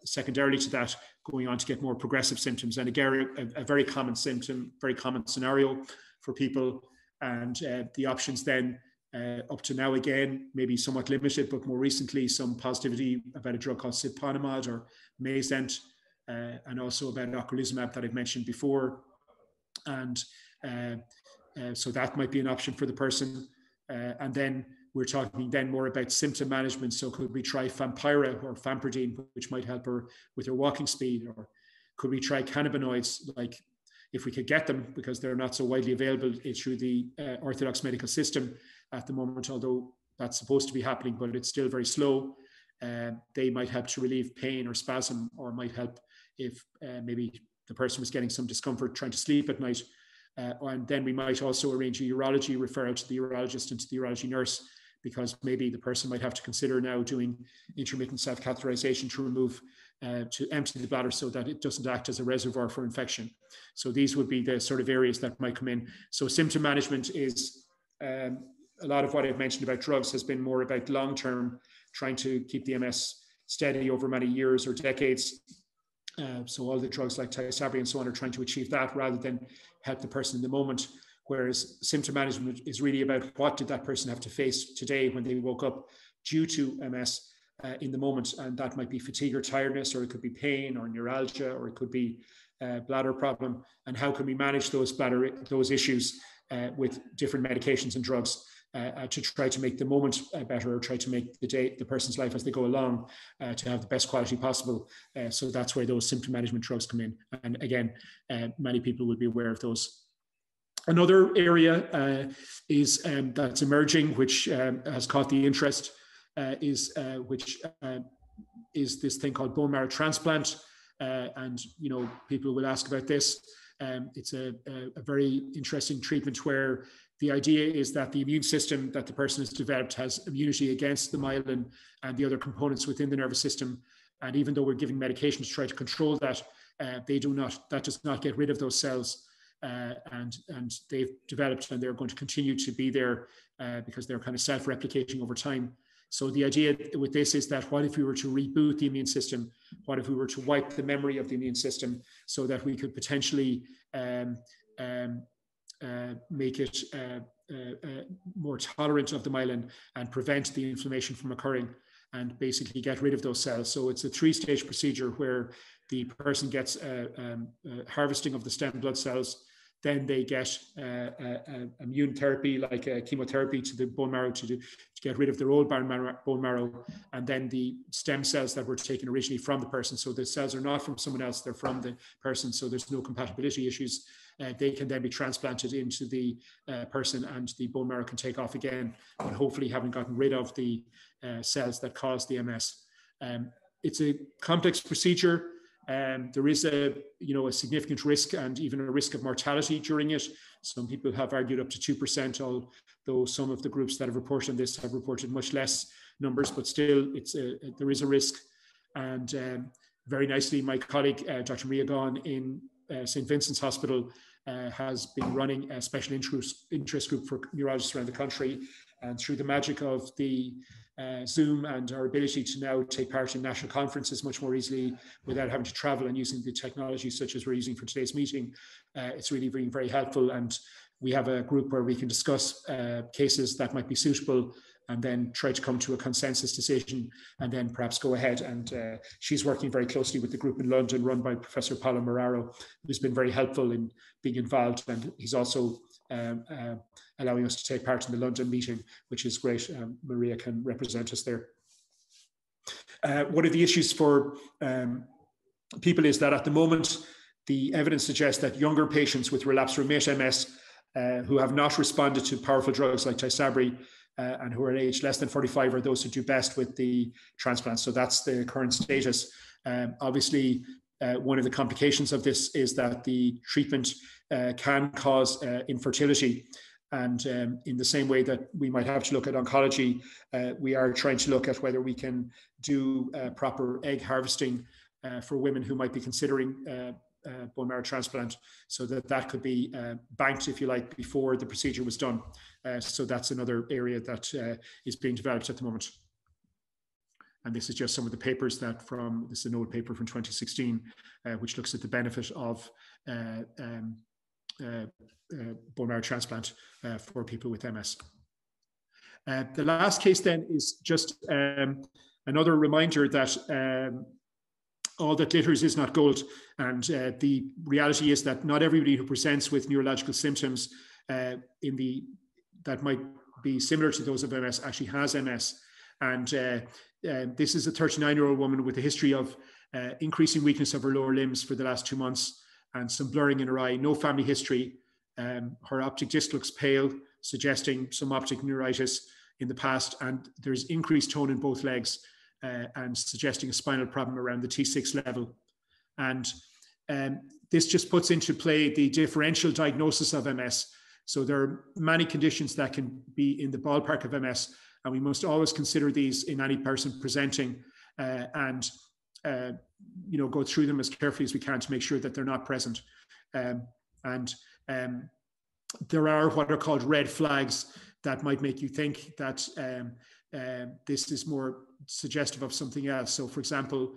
B: secondarily to that, going on to get more progressive symptoms. And again, a very common symptom, very common scenario for people. And the options then, up to now, again, maybe somewhat limited, but more recently, some positivity about a drug called siponimod or Mayzent, and also about ocrelizumab that I've mentioned before. And so that might be an option for the person. And then we're talking then more about symptom management. So could we try Fampira or Fampridine, which might help her with her walking speed? Or could we try cannabinoids, like if we could get them, because they're not so widely available through the orthodox medical system at the moment, although that's supposed to be happening, but it's still very slow. They might help to relieve pain or spasm, or might help if maybe the person was getting some discomfort trying to sleep at night. And then we might also arrange a urology referral to the urologist and to the urology nurse, because maybe the person might have to consider now doing intermittent self-catheterization to remove, to empty the bladder so that it doesn't act as a reservoir for infection. So these would be the sort of areas that might come in. So symptom management is, a lot of what I've mentioned about drugs has been more about long-term, trying to keep the MS steady over many years or decades. So all the drugs like Tysabri and so on are trying to achieve that rather than help the person in the moment. Whereas symptom management is really about what did that person have to face today when they woke up due to MS in the moment. And that might be fatigue or tiredness, or it could be pain or neuralgia, or it could be bladder problem. And how can we manage those issues with different medications and drugs to try to make the moment better, or try to make the person's life as they go along to have the best quality possible. So that's where those symptom management drugs come in. And again, many people will be aware of those. Another area is that's emerging, which has caught the interest, is this thing called bone marrow transplant. And people will ask about this. It's a very interesting treatment where the idea is that the immune system that the person has developed has immunity against the myelin and the other components within the nervous system. And even though we're giving medications to try to control that, that does not get rid of those cells. And they've developed, and they're going to continue to be there because they're kind of self-replicating over time. So the idea with this is that what if we were to reboot the immune system? What if we were to wipe the memory of the immune system so that we could potentially make it more tolerant of the myelin and prevent the inflammation from occurring and basically get rid of those cells? So it's a 3-stage procedure where the person gets harvesting of the stem blood cells. Then they get immune therapy, like chemotherapy, to the bone marrow to get rid of their old bone marrow. And then the stem cells that were taken originally from the person, so the cells are not from someone else, they're from the person, so there's no compatibility issues. They can then be transplanted into the person, and the bone marrow can take off again, but hopefully having gotten rid of the cells that cause the MS. It's a complex procedure. There is a significant risk, and even a risk of mortality during it. Some people have argued up to 2%, although some of the groups that have reported on this have reported much less numbers, but still there is a risk. And very nicely, my colleague, Dr. Maria Gaughan in St. Vincent's Hospital has been running a special interest group for neurologists around the country. And through the magic of the Zoom and our ability to now take part in national conferences much more easily without having to travel and using the technology such as we're using for today's meeting, it's really been very helpful. And we have a group where we can discuss cases that might be suitable and then try to come to a consensus decision and then perhaps go ahead. And she's working very closely with the group in London run by Professor Paulo Marraro, who's been very helpful in being involved. And he's also allowing us to take part in the London meeting, which is great. Maria can represent us there. One of the issues for people is that at the moment, the evidence suggests that younger patients with relapse remitting MS who have not responded to powerful drugs like Tysabri and who are at age less than 45 are those who do best with the transplant. So that's the current status. Obviously, one of the complications of this is that the treatment can cause infertility. And in the same way that we might have to look at oncology, we are trying to look at whether we can do proper egg harvesting for women who might be considering bone marrow transplant, so that could be banked, if you like, before the procedure was done. So that's another area that is being developed at the moment. And this is just some of the papers this is an old paper from 2016, which looks at the benefit of bone marrow transplant for people with MS. The last case then is just another reminder that all that glitters is not gold. And the reality is that not everybody who presents with neurological symptoms that might be similar to those of MS actually has MS. And this is a 39-year-old woman with a history of increasing weakness of her lower limbs for the last 2 months and some blurring in her eye, no family history. Her optic disc looks pale, suggesting some optic neuritis in the past, and there's increased tone in both legs and suggesting a spinal problem around the T6 level. And this just puts into play the differential diagnosis of MS. So there are many conditions that can be in the ballpark of MS, and we must always consider these in any person presenting and go through them as carefully as we can to make sure that they're not present. There are what are called red flags that might make you think that this is more suggestive of something else. So, for example,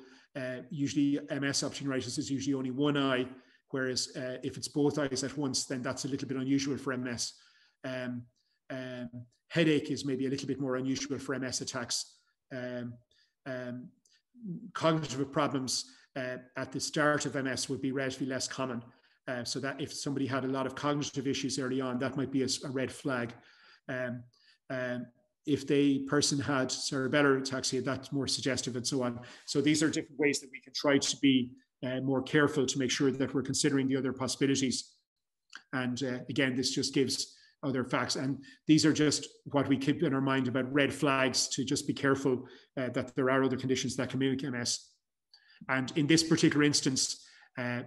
B: usually MS optic neuritis is usually only one eye, whereas if it's both eyes at once, then that's a little bit unusual for MS. Headache is maybe a little bit more unusual for MS attacks. Cognitive problems at the start of MS would be relatively less common. So that if somebody had a lot of cognitive issues early on, that might be a red flag. If the person had cerebellar ataxia, that's more suggestive, and so on. So these are different ways that we can try to be more careful to make sure that we're considering the other possibilities. And again, this just gives other facts. And these are just what we keep in our mind about red flags, to just be careful that there are other conditions that can mimic MS. And in this particular instance,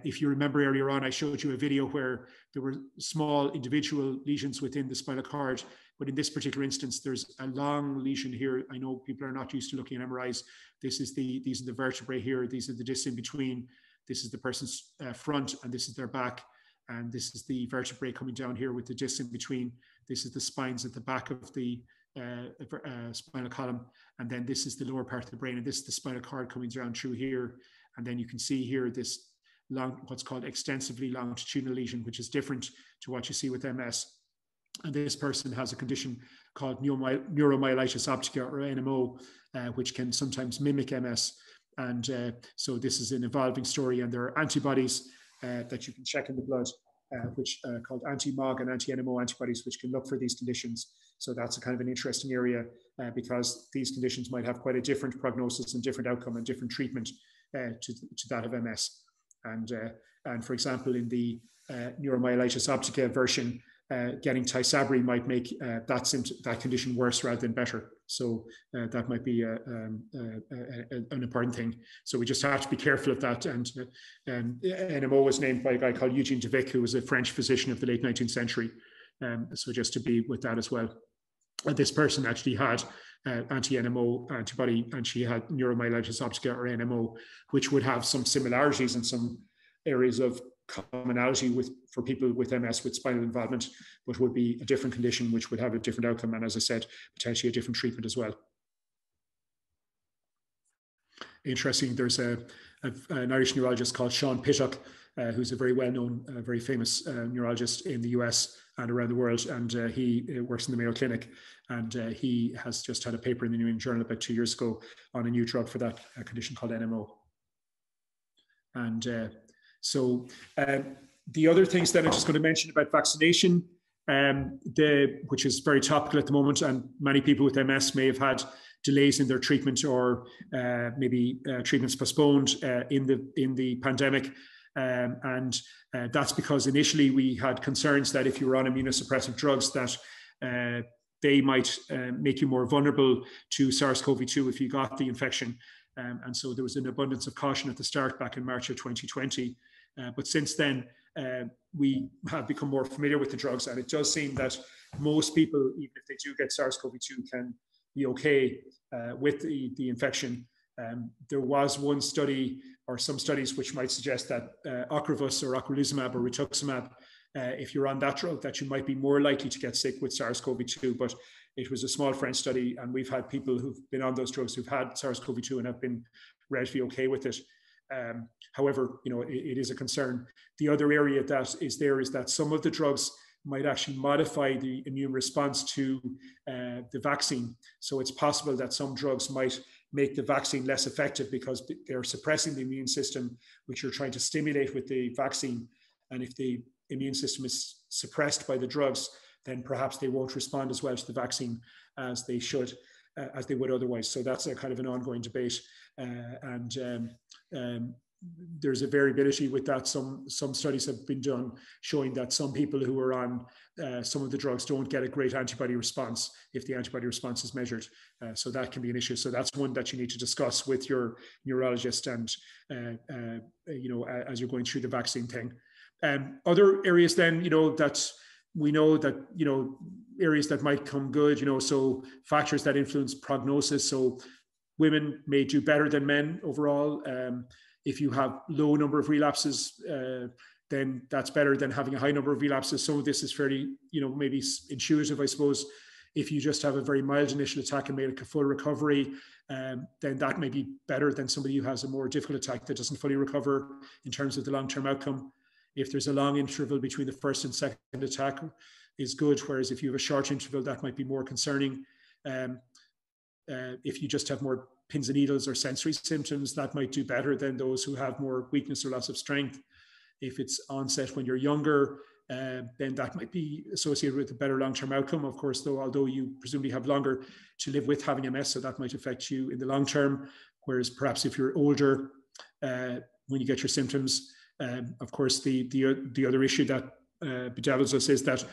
B: if you remember earlier on, I showed you a video where there were small individual lesions within the spinal cord. But in this particular instance, there's a long lesion here. I know people are not used to looking at MRIs. These are the vertebrae here. These are the discs in between. This is the person's front, and this is their back. And this is the vertebrae coming down here with the discs in between. This is the spines at the back of the spinal column. And then this is the lower part of the brain. And this is the spinal cord coming down through here. And then you can see here this what's called extensively longitudinal lesion, which is different to what you see with MS. And this person has a condition called neuromyelitis optica, or NMO, which can sometimes mimic MS. And so this is an evolving story, and there are antibodies that you can check in the blood, which called anti-MOG and anti-NMO antibodies, which can look for these conditions. So that's a kind of an interesting area because these conditions might have quite a different prognosis and different outcome and different treatment to that of MS. And for example, in the neuromyelitis optica version, getting Tysabri might make that condition worse rather than better. So that might be an important thing. So we just have to be careful of that. And NMO was named by a guy called Eugene de Vic, who was a French physician of the late 19th century. So just to be with that as well. And this person actually had anti-NMO antibody, and she had neuromyelitis optica, or NMO, which would have some similarities in some areas of commonality for people with MS with spinal involvement, but would be a different condition which would have a different outcome, and as I said, potentially a different treatment as well. Interesting, there's an Irish neurologist called Sean Pittock, who's a very well-known, very famous neurologist in the US and around the world, and he works in the Mayo Clinic, and he has just had a paper in the New England Journal about 2 years ago on a new drug for that condition called NMO. And so the other things that I'm just going to mention about vaccination, which is very topical at the moment, and many people with MS may have had delays in their treatment, or maybe treatments postponed in the pandemic. And that's because initially we had concerns that if you were on immunosuppressive drugs, that they might make you more vulnerable to SARS-CoV-2 if you got the infection. And so there was an abundance of caution at the start back in March of 2020. But since then, we have become more familiar with the drugs, and it does seem that most people, even if they do get SARS-CoV-2, can be okay with the infection. There was one study, or some studies, which might suggest that Ocrevus or ocrelizumab or rituximab, if you're on that drug, that you might be more likely to get sick with SARS-CoV-2. But it was a small French study, and we've had people who've been on those drugs who've had SARS-CoV-2 and have been relatively okay with it. However, it is a concern. The other area that is there is that some of the drugs might actually modify the immune response to the vaccine. So it's possible that some drugs might make the vaccine less effective because they're suppressing the immune system, which you're trying to stimulate with the vaccine. And if the immune system is suppressed by the drugs, then perhaps they won't respond as well to the vaccine as they should, as they would otherwise. So that's a kind of an ongoing debate. There's a variability with that. Some studies have been done showing that some people who are on some of the drugs don't get a great antibody response if the antibody response is measured. So that can be an issue. So that's one that you need to discuss with your neurologist, and as you're going through the vaccine thing. Other areas then, that we know that, areas that might come good, so factors that influence prognosis. So women may do better than men overall. If you have low number of relapses, then that's better than having a high number of relapses. Some of this is fairly, maybe intuitive, I suppose. If you just have a very mild initial attack and make a full recovery, then that may be better than somebody who has a more difficult attack that doesn't fully recover in terms of the long-term outcome. If there's a long interval between the first and second attack is good, whereas if you have a short interval, that might be more concerning. If you just have more pins and needles or sensory symptoms, that might do better than those who have more weakness or loss of strength. If it's onset when you're younger, then that might be associated with a better long-term outcome. Of course, though, although you presumably have longer to live with having MS, so that might affect you in the long term. Whereas perhaps if you're older, when you get your symptoms, of course, the other issue that bedevils us is that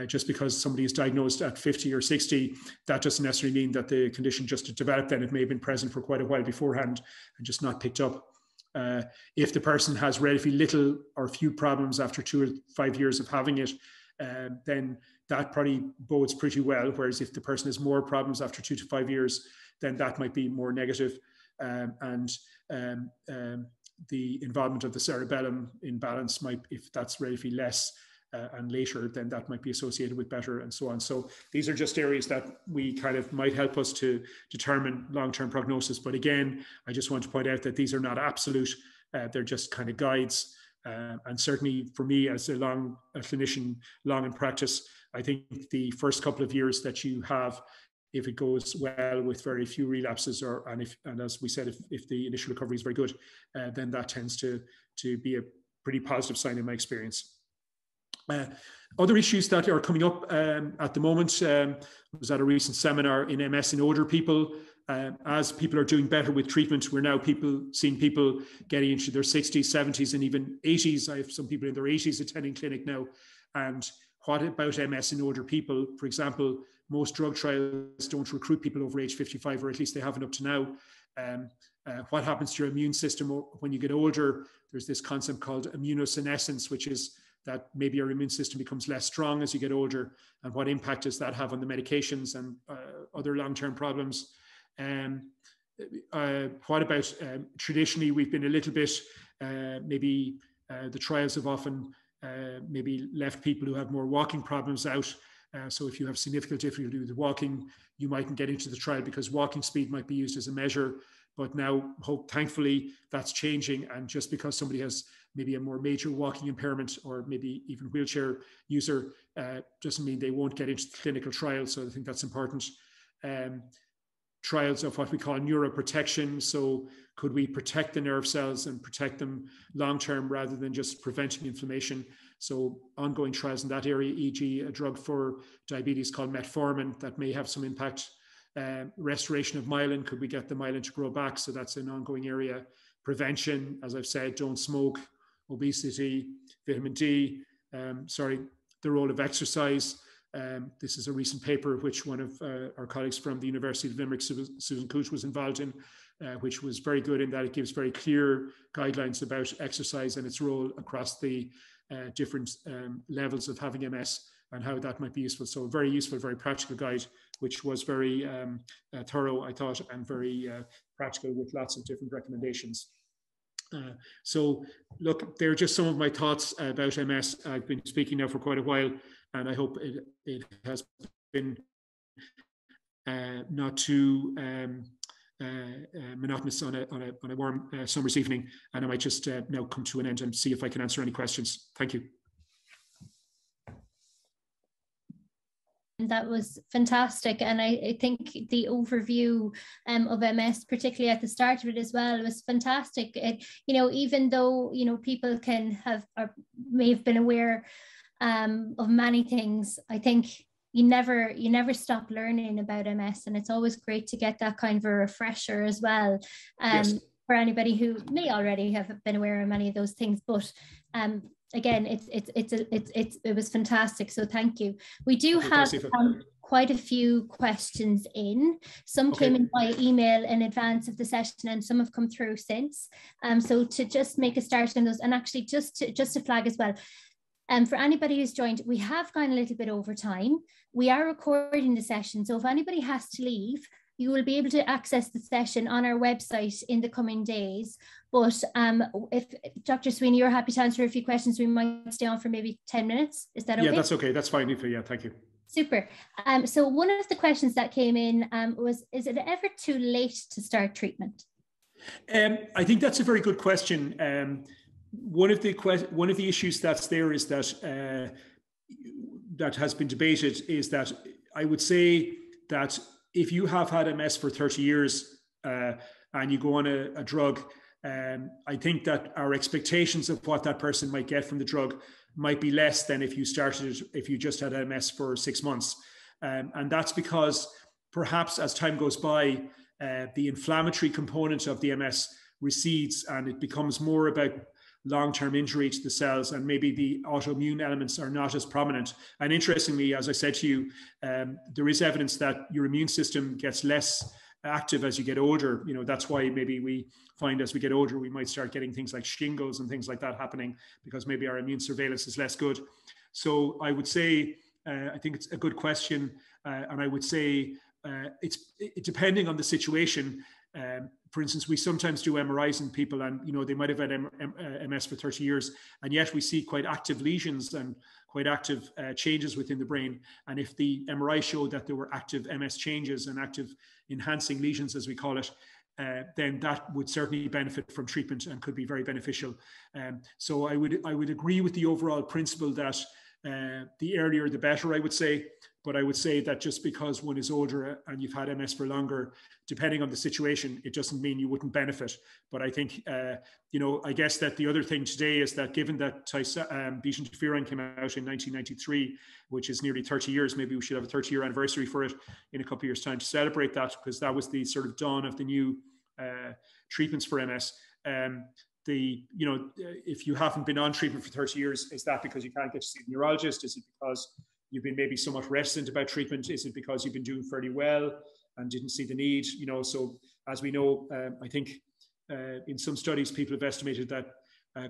B: just because somebody is diagnosed at 50 or 60, that doesn't necessarily mean that the condition just developed then. It may have been present for quite a while beforehand and just not picked up. If the person has relatively little or few problems after 2 or 5 years of having it, then that probably bodes pretty well. Whereas if the person has more problems after 2 to 5 years, then that might be more negative. The involvement of the cerebellum in balance might, if that's relatively less and later, then that might be associated with better, and so on. So these are just areas that we kind of might help us to determine long-term prognosis. But again, I just want to point out that these are not absolute. They're just kind of guides. And certainly for me as a clinician, long in practice, I think the first couple of years that you have, if it goes well with very few relapses, and as we said, if the initial recovery is very good, then that tends to be a pretty positive sign in my experience. Other issues that are coming up at the moment, was at a recent seminar in MS in older people. As people are doing better with treatment, we're now seeing people getting into their 60s, 70s, and even 80s. I have some people in their 80s attending clinic now. And what about MS in older people? For example, most drug trials don't recruit people over age 55, or at least they haven't up to now. What happens to your immune system when you get older? There's this concept called immunosenescence, which is that maybe your immune system becomes less strong as you get older, and what impact does that have on the medications and other long-term problems? What about traditionally, we've been a little bit maybe The trials have often maybe left people who have more walking problems out. So if you have significant difficulty with walking, you mightn't get into the trial because walking speed might be used as a measure. But now, thankfully, that's changing. And just because somebody has maybe a more major walking impairment or maybe even wheelchair user, doesn't mean they won't get into the clinical trial. So I think that's important. Trials of what we call neuroprotection. So could we protect the nerve cells and protect them long-term rather than just preventing inflammation? So ongoing trials in that area, e.g. a drug for diabetes called metformin that may have some impact. Restoration of myelin, could we get the myelin to grow back? So that's an ongoing area. Prevention, as I've said, don't smoke, obesity, vitamin D, the role of exercise. This is a recent paper which one of our colleagues from the University of Limerick, Susan Coote, was involved in, which was very good in that it gives very clear guidelines about exercise and its role across the different levels of having MS and how that might be useful. So very useful, very practical guide, which was very thorough, I thought, and very practical with lots of different recommendations. So look, they're just some of my thoughts about MS. I've been speaking now for quite a while, and I hope it has been not too monotonous on a warm summer's evening. And I might just now come to an end and see if I can answer any questions. Thank you.
A: That was fantastic, and I think the overview of MS, particularly at the start of it as well, was fantastic. Even though people can have or may have been aware of many things, I think you never stop learning about MS, and it's always great to get that kind of a refresher as well.
B: Yes.
A: For anybody who may already have been aware of many of those things, but again, it was fantastic. So thank you. We do have quite a few questions in. Some came in by email in advance of the session, and some have come through since. So to just make a start on those, and actually just to flag as well, for anybody who's joined, we have gone a little bit over time. We are recording the session, so if anybody has to leave, you will be able to access the session on our website in the coming days. But if Dr. Sweeny, you're happy to answer a few questions, we might stay on for maybe 10 minutes. Is that okay?
B: Yeah, that's okay. That's fine. Yeah, thank you.
A: Super. So one of the questions that came in was, is it ever too late to start treatment?
B: I think that's a very good question. One of the issues that's there is that that has been debated is that I would say that if you have had MS for 30 years and you go on a drug, I think that our expectations of what that person might get from the drug might be less than if you just had MS for 6 months. And that's because perhaps as time goes by, the inflammatory component of the MS recedes and it becomes more about long-term injury to the cells, and maybe the autoimmune elements are not as prominent. And interestingly, as I said to you, there is evidence that your immune system gets less active as you get older. That's why maybe we find as we get older, we might start getting things like shingles and things like that happening because maybe our immune surveillance is less good. So I would say, I think it's a good question. And I would say it's depending on the situation. For instance, we sometimes do MRIs in people and, they might have had MS for 30 years, and yet we see quite active lesions and quite active changes within the brain. And if the MRI showed that there were active MS changes and active enhancing lesions, as we call it, then that would certainly benefit from treatment and could be very beneficial. So I would agree with the overall principle that the earlier the better, I would say. But I would say that just because one is older and you've had MS for longer, depending on the situation, it doesn't mean you wouldn't benefit. But I think, I guess that the other thing today is that given that beta interferon came out in 1993, which is nearly 30 years, maybe we should have a 30-year anniversary for it in a couple of years' time to celebrate that, because that was the sort of dawn of the new treatments for MS. If you haven't been on treatment for 30 years, is that because you can't get to see a neurologist? Is it because you've been maybe somewhat reticent about treatment? Is it because you've been doing fairly well and didn't see the need? So as we know, I think in some studies, people have estimated that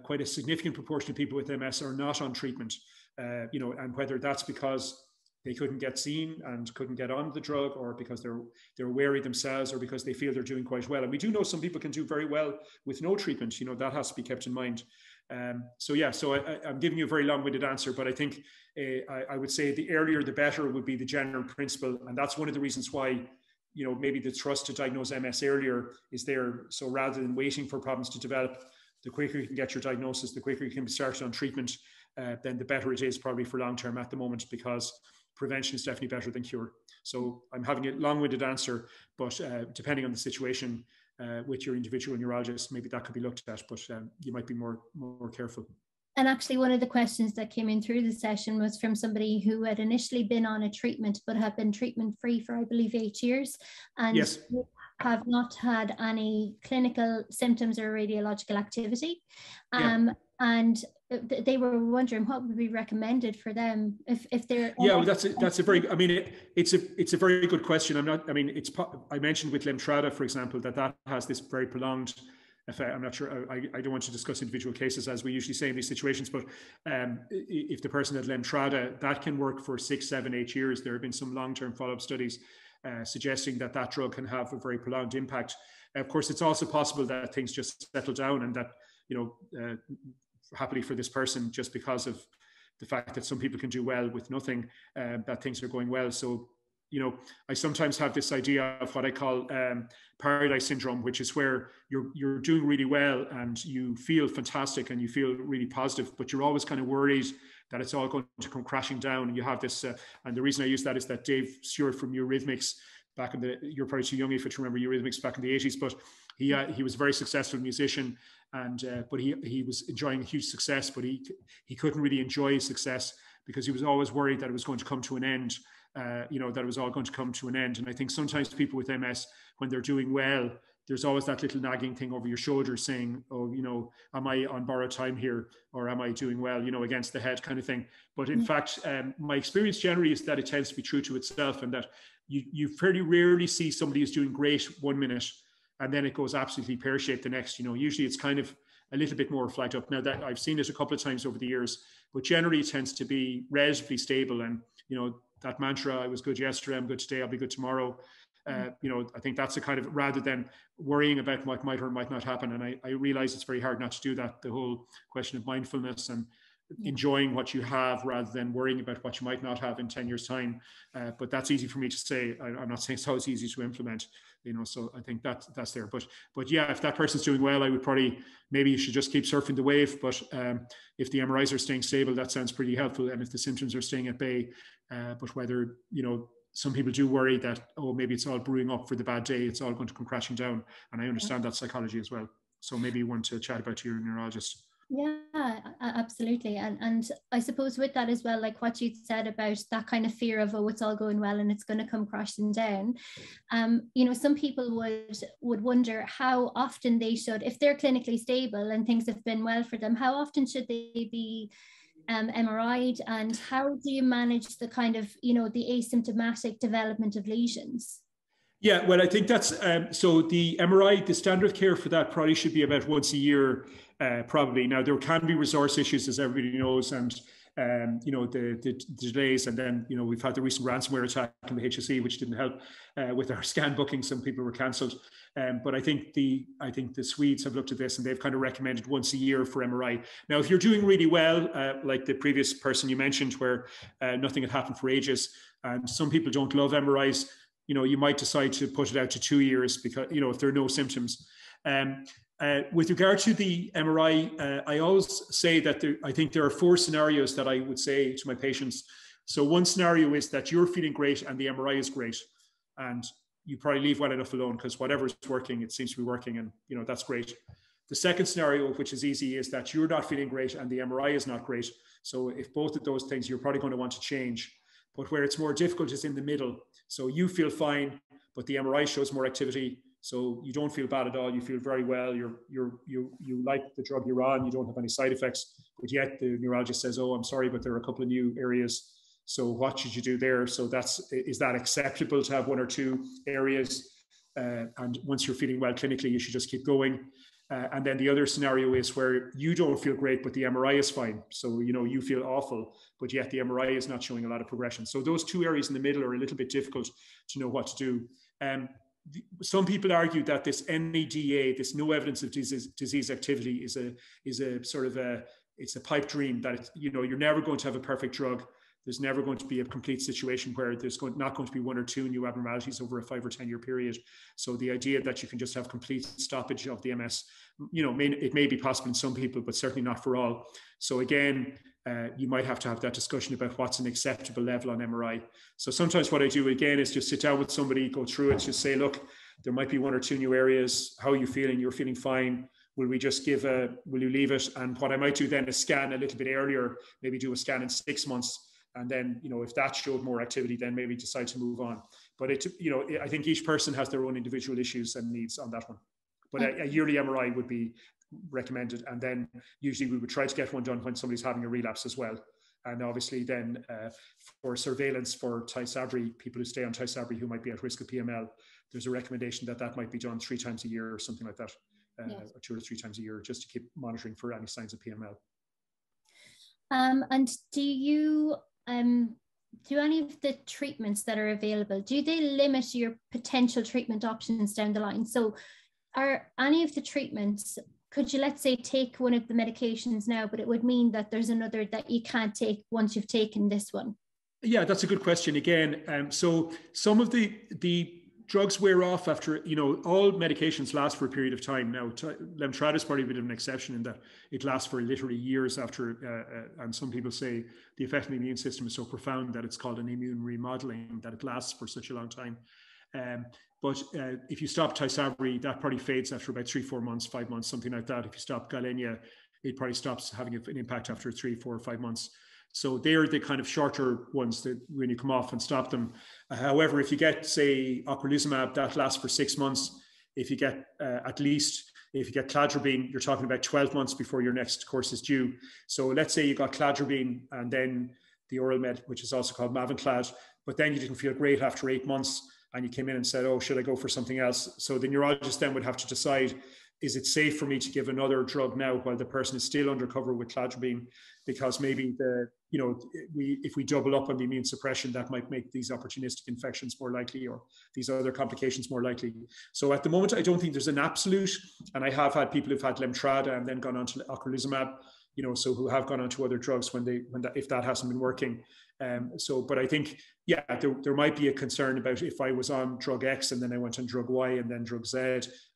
B: quite a significant proportion of people with MS are not on treatment, and whether that's because they couldn't get seen and couldn't get on the drug, or because they're wary themselves, or because they feel they're doing quite well. And we do know some people can do very well with no treatment. That has to be kept in mind. So yeah, so I'm giving you a very long-winded answer, but I think I would say the earlier the better would be the general principle, and that's one of the reasons why, you know, maybe the trust to diagnose MS earlier is there. So rather than waiting for problems to develop, the quicker you can get your diagnosis, the quicker you can be started on treatment, then the better it is probably for long term at the moment, because prevention is definitely better than cure. So I'm having a long-winded answer, but depending on the situation with your individual neurologist, maybe that could be looked at, but you might be more careful.
A: And actually, one of the questions that came in through the session was from somebody who had initially been on a treatment, but had been treatment-free for, I believe, 8 years, and
B: yes,
A: have not had any clinical symptoms or radiological activity. And they were wondering what would be recommended for them if they're.
B: Yeah, well, that's a very. I mean, it's a very good question. I mentioned with Lemtrada, for example, that has this very prolonged effect. I'm not sure. I don't want to discuss individual cases, as we usually say in these situations, but if the person had Lemtrada, that can work for 6, 7, 8 years. There have been some long-term follow-up studies suggesting that drug can have a very prolonged impact. Of course, it's also possible that things just settle down, and that, you know, happily for this person, just because of the fact that some people can do well with nothing, that things are going well. So, you know, I sometimes have this idea of what I call paradise syndrome, which is where you're doing really well and you feel fantastic and you feel really positive, but you're always kind of worried that it's all going to come crashing down. And you have this, and the reason I use that is that Dave Stewart from Eurythmics, back in you're probably too young if you remember Eurythmics back in the 80s, but he was a very successful musician, and but he was enjoying a huge success, but he couldn't really enjoy his success because he was always worried that it was going to come to an end. You know, that it was all going to come to an end. And I think sometimes people with MS, when they're doing well, there's always that little nagging thing over your shoulder saying, oh, you know, am I on borrowed time here, or am I doing well, you know, against the head kind of thing. But in fact, my experience generally is that it tends to be true to itself, and that you fairly rarely see somebody who's doing great 1 minute and then it goes absolutely pear-shaped the next. You know, usually it's kind of a little bit more flagged up. Now, that I've seen it a couple of times over the years, but generally it tends to be relatively stable. And, you know, that mantra, I was good yesterday, I'm good today, I'll be good tomorrow. You know, I think that's a kind of, rather than worrying about what might or might not happen. And I realize it's very hard not to do that. The whole question of mindfulness and enjoying what you have rather than worrying about what you might not have in 10 years time. But that's easy for me to say. I'm not saying it's always easy to implement, you know, so I think that's there. But yeah, if that person's doing well, I would probably, maybe you should just keep surfing the wave. But if the MRIs are staying stable, that sounds pretty helpful. And if the symptoms are staying at bay, but whether, you know, some people do worry that, oh, maybe it's all brewing up for the bad day, it's all going to come crashing down. And I understand that psychology as well. So maybe you want to chat about to your neurologist.
A: Yeah, absolutely. And I suppose with that as well, like what you said about that kind of fear of, oh, it's all going well and it's going to come crashing down. You know, some people would wonder how often they should, if they're clinically stable and things have been well for them, how often should they be MRI'd, and how do you manage the kind of, you know, the asymptomatic development of lesions?
B: Yeah, well, I think that's, so the MRI, the standard of care for that probably should be about once a year, probably. Now, there can be resource issues, as everybody knows, and, you know, the delays, and then, you know, we've had the recent ransomware attack in the HSE, which didn't help with our scan booking. Some people were cancelled. But I think the Swedes have looked at this and they've kind of recommended once a year for MRI. Now, if you're doing really well, like the previous person you mentioned, where nothing had happened for ages, and some people don't love MRIs, you know, you might decide to put it out to 2 years because, you know, if there are no symptoms. With regard to the MRI, I always say that I think there are 4 scenarios that I would say to my patients. So one scenario is that you're feeling great and the MRI is great, and you probably leave well enough alone because whatever's working, it seems to be working, and, you know, that's great. The second scenario, which is easy, is that you're not feeling great and the MRI is not great. So if both of those things, you're probably going to want to change. But where it's more difficult is in the middle. So you feel fine, but the MRI shows more activity. So you don't feel bad at all. You feel very well. You like the drug you're on. You don't have any side effects. But yet the neurologist says, "Oh, I'm sorry, but there are a couple of new areas. So what should you do there?" So is that acceptable to have 1 or 2 areas? And once you're feeling well clinically, you should just keep going. And then the other scenario is where you don't feel great, but the MRI is fine. So, you know, you feel awful, but yet the MRI is not showing a lot of progression. So those 2 areas in the middle are a little bit difficult to know what to do. some people argue that this NEDA, this no evidence of disease activity, is a sort of it's a pipe dream, that it's, you're never going to have a perfect drug. There's never going to be a complete situation where there's not going to be one or two new abnormalities over a 5 or 10 year period. So the idea that you can just have complete stoppage of the MS, it may be possible in some people, but certainly not for all. So again, you might have to have that discussion about what's an acceptable level on MRI. So sometimes what I do again is just sit down with somebody, go through it, just say, look, there might be 1 or 2 new areas. How are you feeling? You're feeling fine. Will we just will you leave it? And what I might do then is scan a little bit earlier, maybe do a scan in 6 months. And then, if that showed more activity, then maybe decide to move on. But I think each person has their own individual issues and needs on that one. But a yearly MRI would be recommended. And then usually we would try to get one done when somebody's having a relapse as well. And obviously then for surveillance for Tysabri, people who stay on Tysabri who might be at risk of PML, there's a recommendation that might be done 3 times a year or something like that, or 2 or 3 times a year, just to keep monitoring for any signs of PML.
A: And do any of the treatments that are available, do they limit your potential treatment options down the line? So are any of the treatments, could you, let's say, take one of the medications now, but it would mean that there's another that you can't take once you've taken this one? Yeah,
B: that's a good question again. So some of the drugs wear off after, all medications last for a period of time. Now, Lemtrada is probably a bit of an exception in that it lasts for literally years after, and some people say the effect on the immune system is so profound that it's called an immune remodeling, that it lasts for such a long time. But if you stop Tysabri, that probably fades after about 3, 4 months, 5 months, something like that. If you stop Gilenya, it probably stops having an impact after 3, 4, 5 months. So they're the kind of shorter ones that when you come off and stop them. However, if you get, say, Ocrelizumab, that lasts for 6 months. If you get if you get Cladribine, you're talking about 12 months before your next course is due. So let's say you got Cladribine and then the oral med, which is also called Mavenclad, but then you didn't feel great after 8 months and you came in and said, oh, should I go for something else? So the neurologist then would have to decide, is it safe for me to give another drug now while the person is still under cover with Cladribine? Because maybe if we double up on the immune suppression, that might make these opportunistic infections more likely, or these other complications more likely. So at the moment, I don't think there's an absolute, and I have had people who've had Lemtrada and then gone on to Ocrelizumab, so who have gone on to other drugs if that hasn't been working. But I think, there might be a concern about if I was on drug X and then I went on drug Y and then drug Z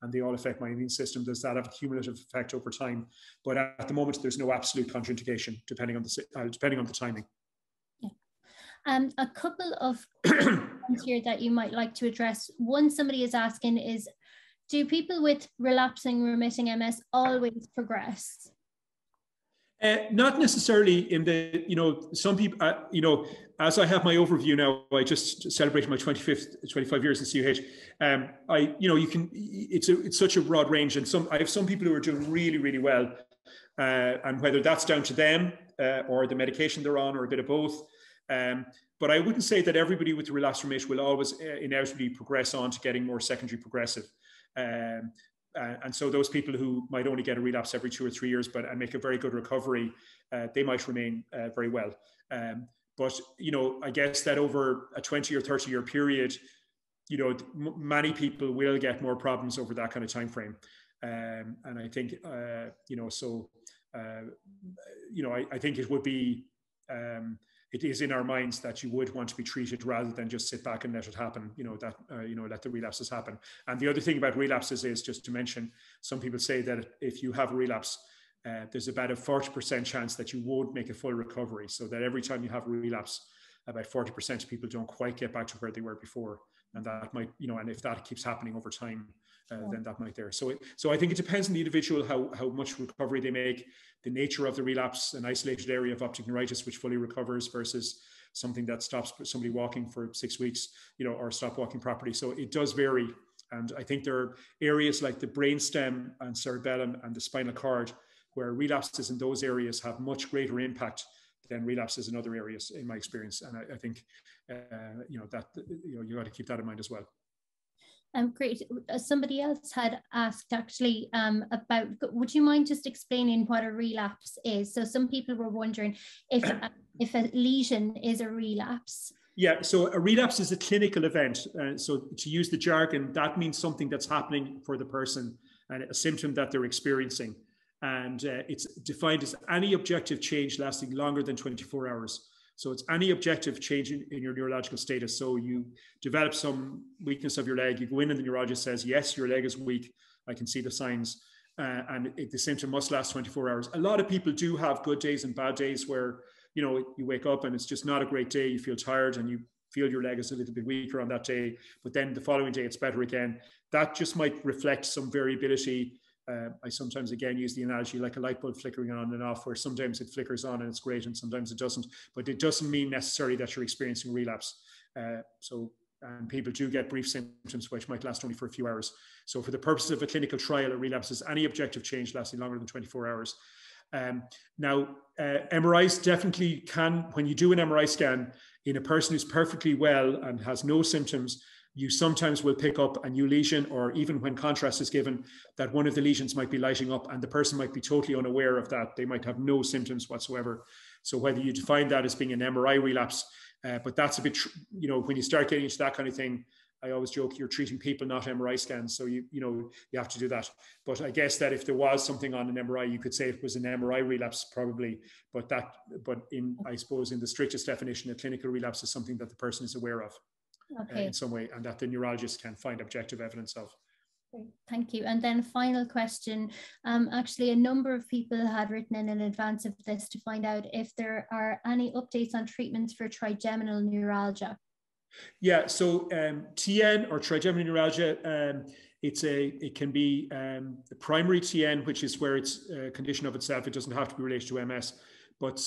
B: and they all affect my immune system, does that have a cumulative effect over time? But at the moment, there's no absolute contraindication depending on the timing.
A: Yeah. A couple of points here that you might like to address. One somebody is asking is, do people with relapsing remitting MS always progress?
B: Not necessarily in the, some people, as I have my overview now, I just celebrated my 25 years in CUH. It's such a broad range, and I have some people who are doing really, really well, and whether that's down to them or the medication they're on or a bit of both. But I wouldn't say that everybody with relapse remission will always inevitably progress on to getting more secondary progressive. And so those people who might only get a relapse every 2 or 3 years, and make a very good recovery, they might remain very well. But, I guess that over a 20 or 30 year period, many people will get more problems over that kind of time frame. And I think, I think it would be, it is in our minds that you would want to be treated rather than just sit back and let it happen, let the relapses happen. And the other thing about relapses is, just to mention, some people say that if you have a relapse, there's about a 40% chance that you won't make a full recovery. So that every time you have a relapse, about 40% of people don't quite get back to where they were before. And that might, and if that keeps happening over time, then that might there. So I think it depends on the individual, how much recovery they make, the nature of the relapse, an isolated area of optic neuritis which fully recovers versus something that stops somebody walking for 6 weeks, or stop walking properly. So it does vary. And I think there are areas like the brainstem and cerebellum and the spinal cord where relapses in those areas have much greater impact than relapses in other areas, in my experience. And I think, you got to keep that in mind as well.
A: Great. Somebody else had asked actually about, would you mind just explaining what a relapse is? So some people were wondering if a lesion is a relapse.
B: Yeah, so a relapse is a clinical event. So to use the jargon, that means something that's happening for the person and a symptom that they're experiencing. And it's defined as any objective change lasting longer than 24 hours. So it's any objective change in your neurological status. So you develop some weakness of your leg, you go in and the neurologist says, yes, your leg is weak, I can see the signs, and the symptom must last 24 hours. A lot of people do have good days and bad days where, you know, you wake up and it's just not a great day, you feel tired and you feel your leg is a little bit weaker on that day, but then the following day it's better again. That just might reflect some variability. I sometimes, again, use the analogy like a light bulb flickering on and off, where sometimes it flickers on and it's great and sometimes it doesn't, but it doesn't mean necessarily that you're experiencing relapse. And people do get brief symptoms which might last only for a few hours. So for the purposes of a clinical trial, a relapse is any objective change lasting longer than 24 hours. Now, MRIs definitely can, when you do an MRI scan in a person who's perfectly well and has no symptoms, you sometimes will pick up a new lesion, or even when contrast is given, that one of the lesions might be lighting up and the person might be totally unaware of that. They might have no symptoms whatsoever. So whether you define that as being an MRI relapse, but that's a bit, you know, when you start getting into that kind of thing, I always joke you're treating people, not MRI scans. So you have to do that. But I guess that if there was something on an MRI, you could say it was an MRI relapse probably. But I suppose in the strictest definition, a clinical relapse is something that the person is aware of. Okay. In some way, and that the neurologist can find objective evidence of.
A: Thank you. And then final question. Actually, a number of people had written in advance of this to find out if there are any updates on treatments for trigeminal neuralgia.
B: Yeah, so TN or trigeminal neuralgia, it can be the primary TN, which is where it's a condition of itself. It doesn't have to be related to MS. But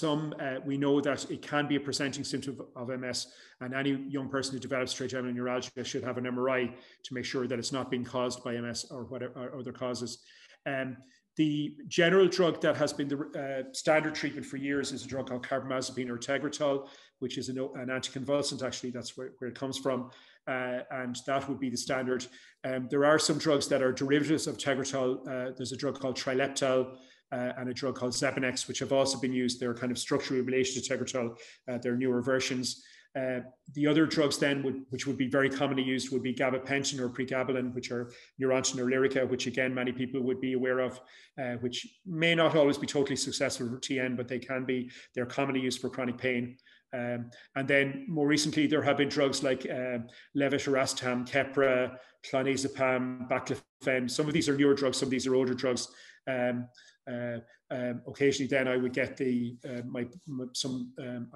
B: we know that it can be a presenting symptom of MS, and any young person who develops trigeminal neuralgia should have an MRI to make sure that it's not being caused by MS or whatever other causes. The general drug that has been the standard treatment for years is a drug called carbamazepine or Tegretol, which is an anticonvulsant. Actually, that's where it comes from, and that would be the standard. There are some drugs that are derivatives of Tegretol. There's a drug called Trileptal, and a drug called Zeponex, which have also been used. They're kind of structurally related to Tegretol. They're newer versions. The other drugs then, which would be very commonly used, would be gabapentin or pregabalin, which are Neurontin or Lyrica, which again, many people would be aware of, which may not always be totally successful for TN, but they can be. They're commonly used for chronic pain. And then more recently, there have been drugs like levetiracetam, Keppra, clonazepam, baclofen. Some of these are newer drugs, some of these are older drugs. Occasionally then I would get I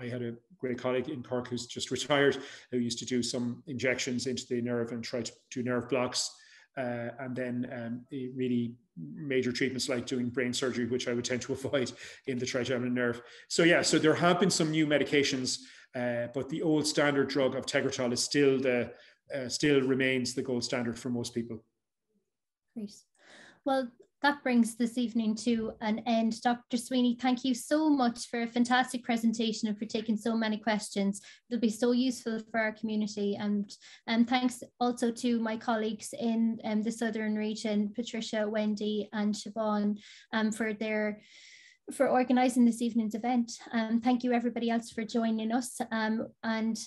B: had a great colleague in Cork who's just retired, who used to do some injections into the nerve and try to do nerve blocks, and then really major treatments like doing brain surgery, which I would tend to avoid in the trigeminal nerve. So yeah, so there have been some new medications, but the old standard drug of Tegretol is still remains the gold standard for most people.
A: Great. Well, that brings this evening to an end. Dr. Sweeny, thank you so much for a fantastic presentation and for taking so many questions. It'll be so useful for our community. And thanks also to my colleagues in the Southern region, Patricia, Wendy, and Siobhan, for organising this evening's event. Thank you everybody else for joining us. And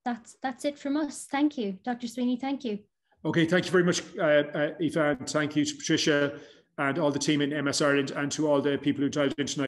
A: that's it from us. Thank you. Dr. Sweeny, thank you.
B: Okay, thank you very much, Aoife, and thank you to Patricia and all the team in MS Ireland, and to all the people who dialed in tonight.